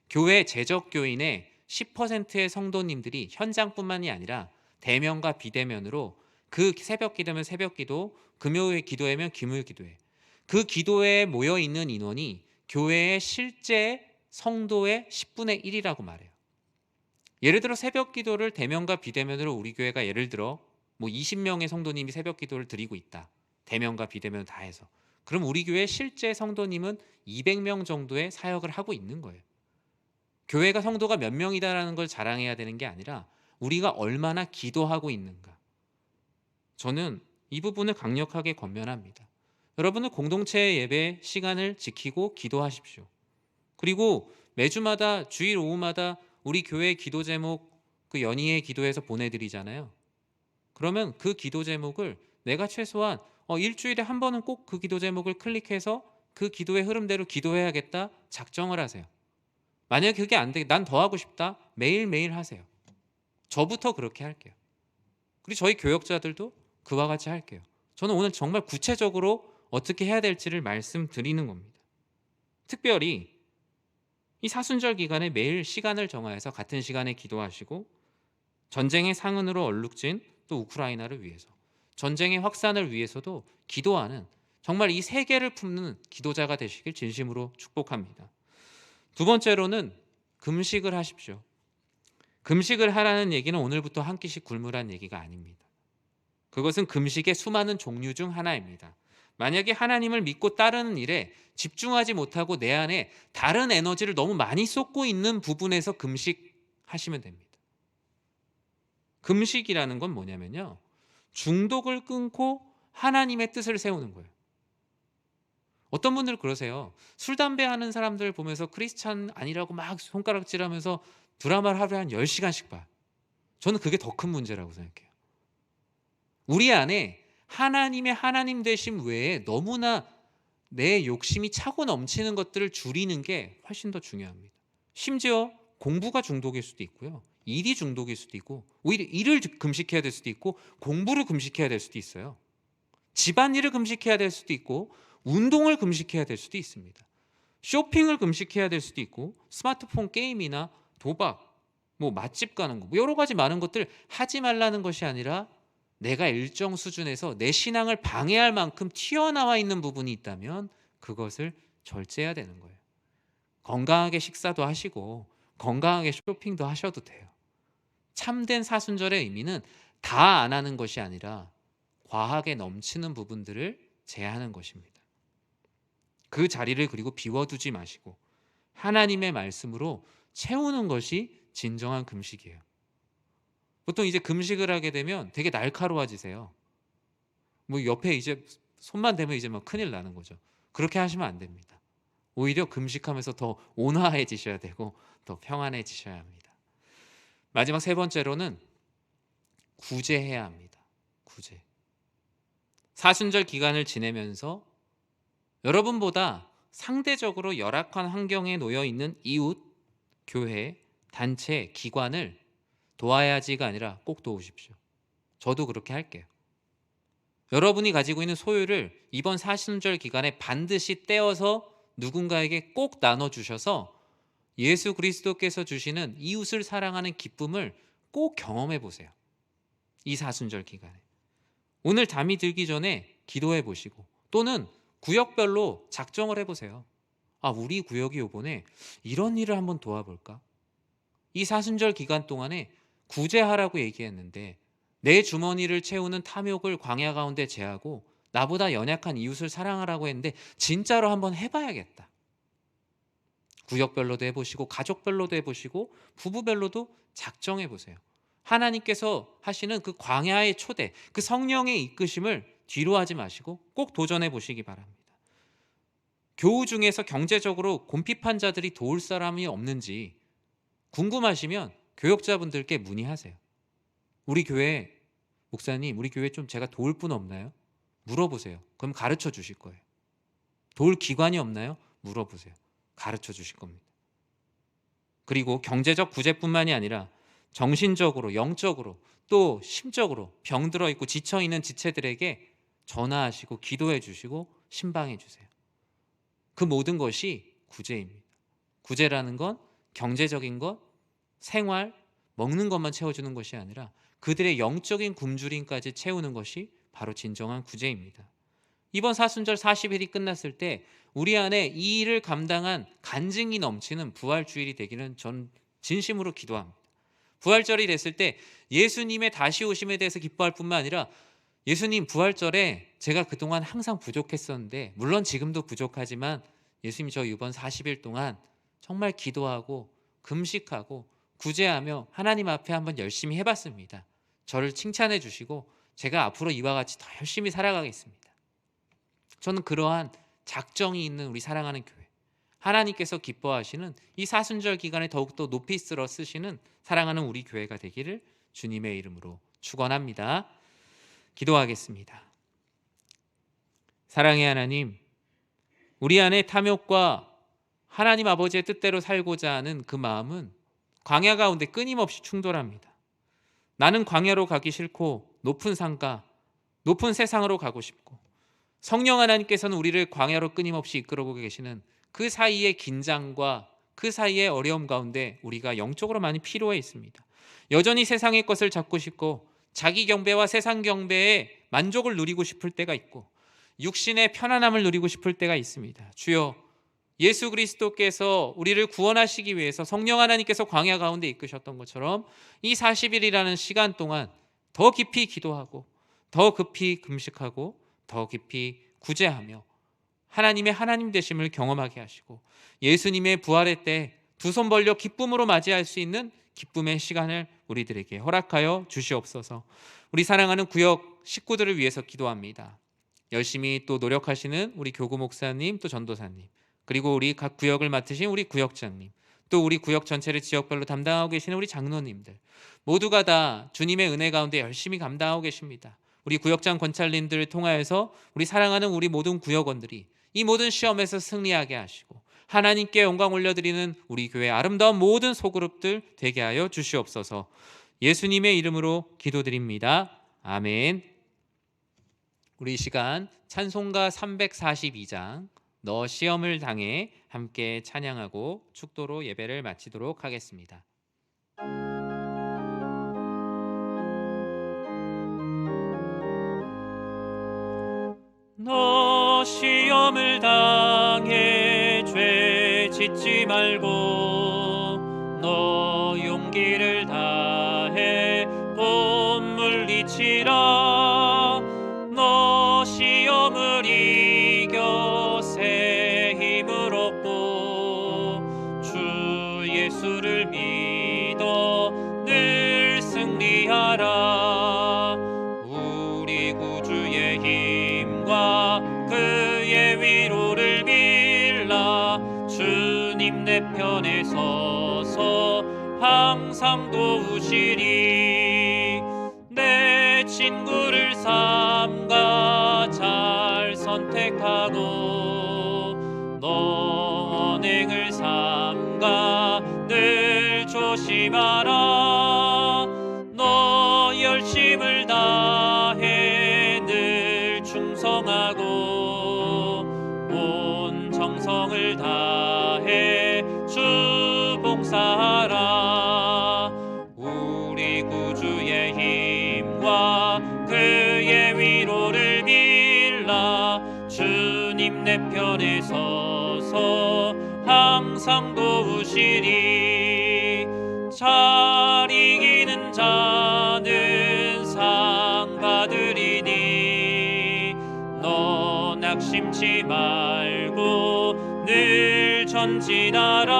교회 재적교인의 10%의 성도님들이 현장뿐만이 아니라 대면과 비대면으로 그 새벽 기도면 새벽 기도, 금요일 기도회면 금요일 기도회, 그 기도회에 모여 있는 인원이 교회의 실제 성도의 10분의 1이라고 말해요. 예를 들어 새벽 기도를 대면과 비대면으로 우리 교회가 예를 들어 20명의 성도님이 새벽 기도를 드리고 있다. 대면과 비대면 다 해서. 그럼 우리 교회 실제 성도님은 200명 정도의 사역을 하고 있는 거예요. 교회가 성도가 몇 명이다라는 걸 자랑해야 되는 게 아니라 우리가 얼마나 기도하고 있는가. 저는 이 부분을 강력하게 권면합니다. 여러분은 공동체 예배 시간을 지키고 기도하십시오. 그리고 매주마다 주일 오후마다 우리 교회 기도 제목 그 연희의 기도에서 보내드리잖아요. 그러면 그 기도 제목을 내가 최소한 일주일에 한 번은 꼭 그 기도 제목을 클릭해서 그 기도의 흐름대로 기도해야겠다 작정을 하세요. 만약에 그게 안 돼, 난 더 하고 싶다, 매일매일 하세요. 저부터 그렇게 할게요. 그리고 저희 교역자들도 그와 같이 할게요. 저는 오늘 정말 구체적으로 어떻게 해야 될지를 말씀드리는 겁니다. 특별히 이 사순절 기간에 매일 시간을 정하여서 같은 시간에 기도하시고, 전쟁의 상흔으로 얼룩진 또 우크라이나를 위해서, 전쟁의 확산을 위해서도 기도하는 정말 이 세 개를 품는 기도자가 되시길 진심으로 축복합니다. 두 번째로는 금식을 하십시오. 금식을 하라는 얘기는 오늘부터 한 끼씩 굶으란 얘기가 아닙니다. 그것은 금식의 수많은 종류 중 하나입니다. 만약에 하나님을 믿고 따르는 일에 집중하지 못하고 내 안에 다른 에너지를 너무 많이 쏟고 있는 부분에서 금식하시면 됩니다. 금식이라는 건 뭐냐면요, 중독을 끊고 하나님의 뜻을 세우는 거예요. 어떤 분들 그러세요. 술, 담배 하는 사람들 보면서 크리스찬 아니라고 막 손가락질하면서 드라마를 하루에 한 10시간씩 봐요. 저는 그게 더 큰 문제라고 생각해요. 우리 안에 하나님의 하나님 되심 외에 너무나 내 욕심이 차고 넘치는 것들을 줄이는 게 훨씬 더 중요합니다. 심지어 공부가 중독일 수도 있고요, 일이 중독일 수도 있고, 오히려 일을 금식해야 될 수도 있고, 공부를 금식해야 될 수도 있어요. 집안일을 금식해야 될 수도 있고, 운동을 금식해야 될 수도 있습니다. 쇼핑을 금식해야 될 수도 있고, 스마트폰 게임이나 도박, 맛집 가는 거, 여러 가지 많은 것들 하지 말라는 것이 아니라 내가 일정 수준에서 내 신앙을 방해할 만큼 튀어나와 있는 부분이 있다면 그것을 절제해야 되는 거예요. 건강하게 식사도 하시고 건강하게 쇼핑도 하셔도 돼요. 참된 사순절의 의미는 다 안 하는 것이 아니라 과하게 넘치는 부분들을 제하는 것입니다. 그 자리를 그리고 비워두지 마시고 하나님의 말씀으로 채우는 것이 진정한 금식이에요. 보통 이제 금식을 하게 되면 되게 날카로워지세요. 옆에 이제 손만 대면 이제 막 큰일 나는 거죠. 그렇게 하시면 안 됩니다. 오히려 금식하면서 더 온화해지셔야 되고 더 평안해지셔야 합니다. 마지막 세 번째로는 구제해야 합니다. 구제. 사순절 기간을 지내면서 여러분보다 상대적으로 열악한 환경에 놓여 있는 이웃, 교회, 단체, 기관을 도와야지가 아니라 꼭 도우십시오. 저도 그렇게 할게요. 여러분이 가지고 있는 소유를 이번 사순절 기간에 반드시 떼어서 누군가에게 꼭 나눠주셔서 예수 그리스도께서 주시는 이웃을 사랑하는 기쁨을 꼭 경험해 보세요. 이 사순절 기간에. 오늘 잠이 들기 전에 기도해 보시고, 또는 구역별로 작정을 해보세요. 우리 구역이 이번에 이런 일을 한번 도와볼까? 이 사순절 기간 동안에 구제하라고 얘기했는데 내 주머니를 채우는 탐욕을 광야 가운데 제하고 나보다 연약한 이웃을 사랑하라고 했는데 진짜로 한번 해봐야겠다. 구역별로도 해보시고 가족별로도 해보시고 부부별로도 작정해보세요. 하나님께서 하시는 그 광야의 초대, 그 성령의 이끄심을 뒤로 하지 마시고 꼭 도전해 보시기 바랍니다. 교우 중에서 경제적으로 곰핍한 자들이 도울 사람이 없는지 궁금하시면 교역자분들께 문의하세요. 우리 교회 목사님, 우리 교회 좀 제가 도울 분 없나요? 물어보세요. 그럼 가르쳐 주실 거예요. 도울 기관이 없나요? 물어보세요. 가르쳐 주실 겁니다. 그리고 경제적 구제뿐만이 아니라 정신적으로, 영적으로, 또 심적으로 병들어 있고 지쳐 있는 지체들에게 전화하시고 기도해 주시고 신방해 주세요. 그 모든 것이 구제입니다. 구제라는 건 경제적인 것, 생활, 먹는 것만 채워주는 것이 아니라 그들의 영적인 굶주림까지 채우는 것이 바로 진정한 구제입니다. 이번 사순절 40일이 끝났을 때 우리 안에 이 일을 감당한 간증이 넘치는 부활주일이 되기는 전 진심으로 기도합니다. 부활절이 됐을 때 예수님의 다시 오심에 대해서 기뻐할 뿐만 아니라 예수님 부활절에 제가 그동안 항상 부족했었는데, 물론 지금도 부족하지만 예수님 저 이번 40일 동안 정말 기도하고 금식하고 구제하며 하나님 앞에 한번 열심히 해봤습니다. 저를 칭찬해 주시고 제가 앞으로 이와 같이 더 열심히 살아가겠습니다. 저는 그러한 작정이 있는 우리 사랑하는 교회, 하나님께서 기뻐하시는 이 사순절 기간에 더욱더 높이 쓸어 쓰시는 사랑하는 우리 교회가 되기를 주님의 이름으로 축원합니다. 기도하겠습니다. 사랑의 하나님, 우리 안에 탐욕과 하나님 아버지의 뜻대로 살고자 하는 그 마음은 광야 가운데 끊임없이 충돌합니다. 나는 광야로 가기 싫고 높은 산가, 높은 세상으로 가고 싶고, 성령 하나님께서는 우리를 광야로 끊임없이 이끌어오고 계시는 그 사이의 긴장과 그 사이의 어려움 가운데 우리가 영적으로 많이 필요해 있습니다. 여전히 세상의 것을 잡고 싶고 자기 경배와 세상 경배에 만족을 누리고 싶을 때가 있고 육신의 편안함을 누리고 싶을 때가 있습니다. 주여, 예수 그리스도께서 우리를 구원하시기 위해서 성령 하나님께서 광야 가운데 이끄셨던 것처럼 이 40일이라는 시간 동안 더 깊이 기도하고 더 깊이 금식하고 더 깊이 구제하며 하나님의 하나님 되심을 경험하게 하시고 예수님의 부활의 때 두 손 벌려 기쁨으로 맞이할 수 있는 기쁨의 시간을 우리들에게 허락하여 주시옵소서. 우리 사랑하는 구역 식구들을 위해서 기도합니다. 열심히 또 노력하시는 우리 교구 목사님, 또 전도사님, 그리고 우리 각 구역을 맡으신 우리 구역장님, 또 우리 구역 전체를 지역별로 담당하고 계시는 우리 장로님들, 모두가 다 주님의 은혜 가운데 열심히 감당하고 계십니다. 우리 구역장 권찰님들을 통하여서 우리 사랑하는 우리 모든 구역원들이 이 모든 시험에서 승리하게 하시고 하나님께 영광 올려드리는 우리 교회 아름다운 모든 소그룹들 되게 하여 주시옵소서. 예수님의 이름으로 기도드립니다. 아멘. 우리 이 시간 찬송가 342장 너 시험을 당해 함께 찬양하고 축도로 예배를 마치도록 하겠습니다. 너 시험을 당해 죄 짓지 말고 너 용기를 다해 못 물리치라. 너 시험을 이겨 새 힘을 얻고 주 예수를 믿어 늘 승리하라. 우리 구주의 힘과 그의 위로를 빌라. 주님 내 편에 서서 항상 도우시리. 내 친구를 삼가 잘 선택하고 너 언행을 삼가 늘 조심하라. 너 열심을 다해 늘 충성하고 온 정성을 다해 주 봉사하라. 우리 구주의 힘과 그의 위로를 빌라. 주님 내 편에 서서 항상 도우시리. 잘 이기는 자는 상 받으리니 너 낙심치 말고 늘 전진하라.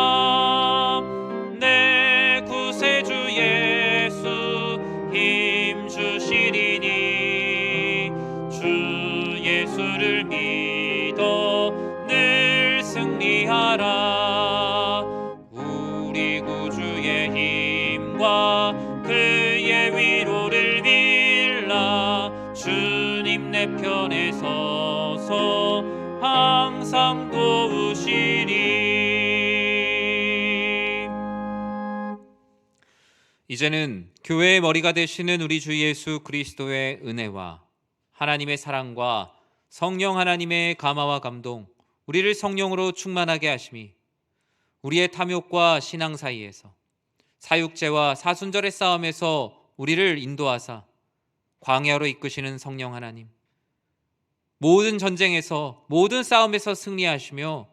내 구세주 예수 힘 주시리니 주 예수를 믿어 늘 승리하라. 우리 구주의 힘과 그의 위로를 빌라. 주님 내 편에 서서 항상 도우시리. 이제는 교회의 머리가 되시는 우리 주 예수 그리스도의 은혜와 하나님의 사랑과 성령 하나님의 감화와 감동, 우리를 성령으로 충만하게 하심이 우리의 탐욕과 신앙 사이에서 사육제와 사순절의 싸움에서 우리를 인도하사 광야로 이끄시는 성령 하나님, 모든 전쟁에서 모든 싸움에서 승리하시며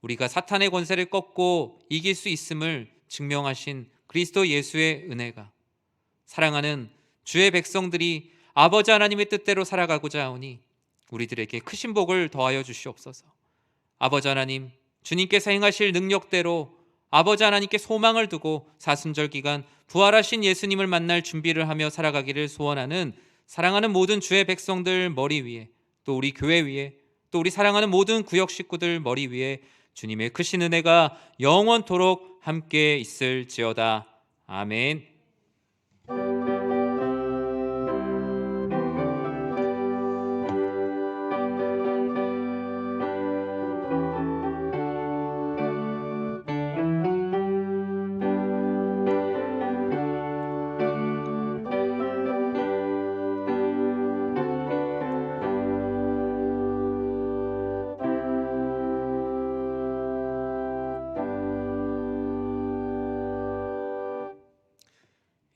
우리가 사탄의 권세를 꺾고 이길 수 있음을 증명하신 그리스도 예수의 은혜가 사랑하는 주의 백성들이 아버지 하나님의 뜻대로 살아가고자 하오니 우리들에게 크신 복을 더하여 주시옵소서. 아버지 하나님, 주님께서 행하실 능력대로 아버지 하나님께 소망을 두고 사순절 기간 부활하신 예수님을 만날 준비를 하며 살아가기를 소원하는 사랑하는 모든 주의 백성들 머리 위에, 또 우리 교회 위에, 또 우리 사랑하는 모든 구역 식구들 머리 위에 주님의 크신 은혜가 영원토록 함께 있을지어다. 아멘.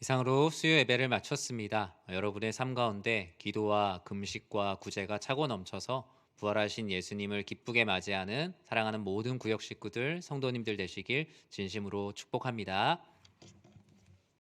이상으로 수요 예배를 마쳤습니다. 여러분의 삶 가운데 기도와 금식과 구제가 차고 넘쳐서 부활하신 예수님을 기쁘게 맞이하는 사랑하는 모든 구역 식구들, 성도님들 되시길 진심으로 축복합니다.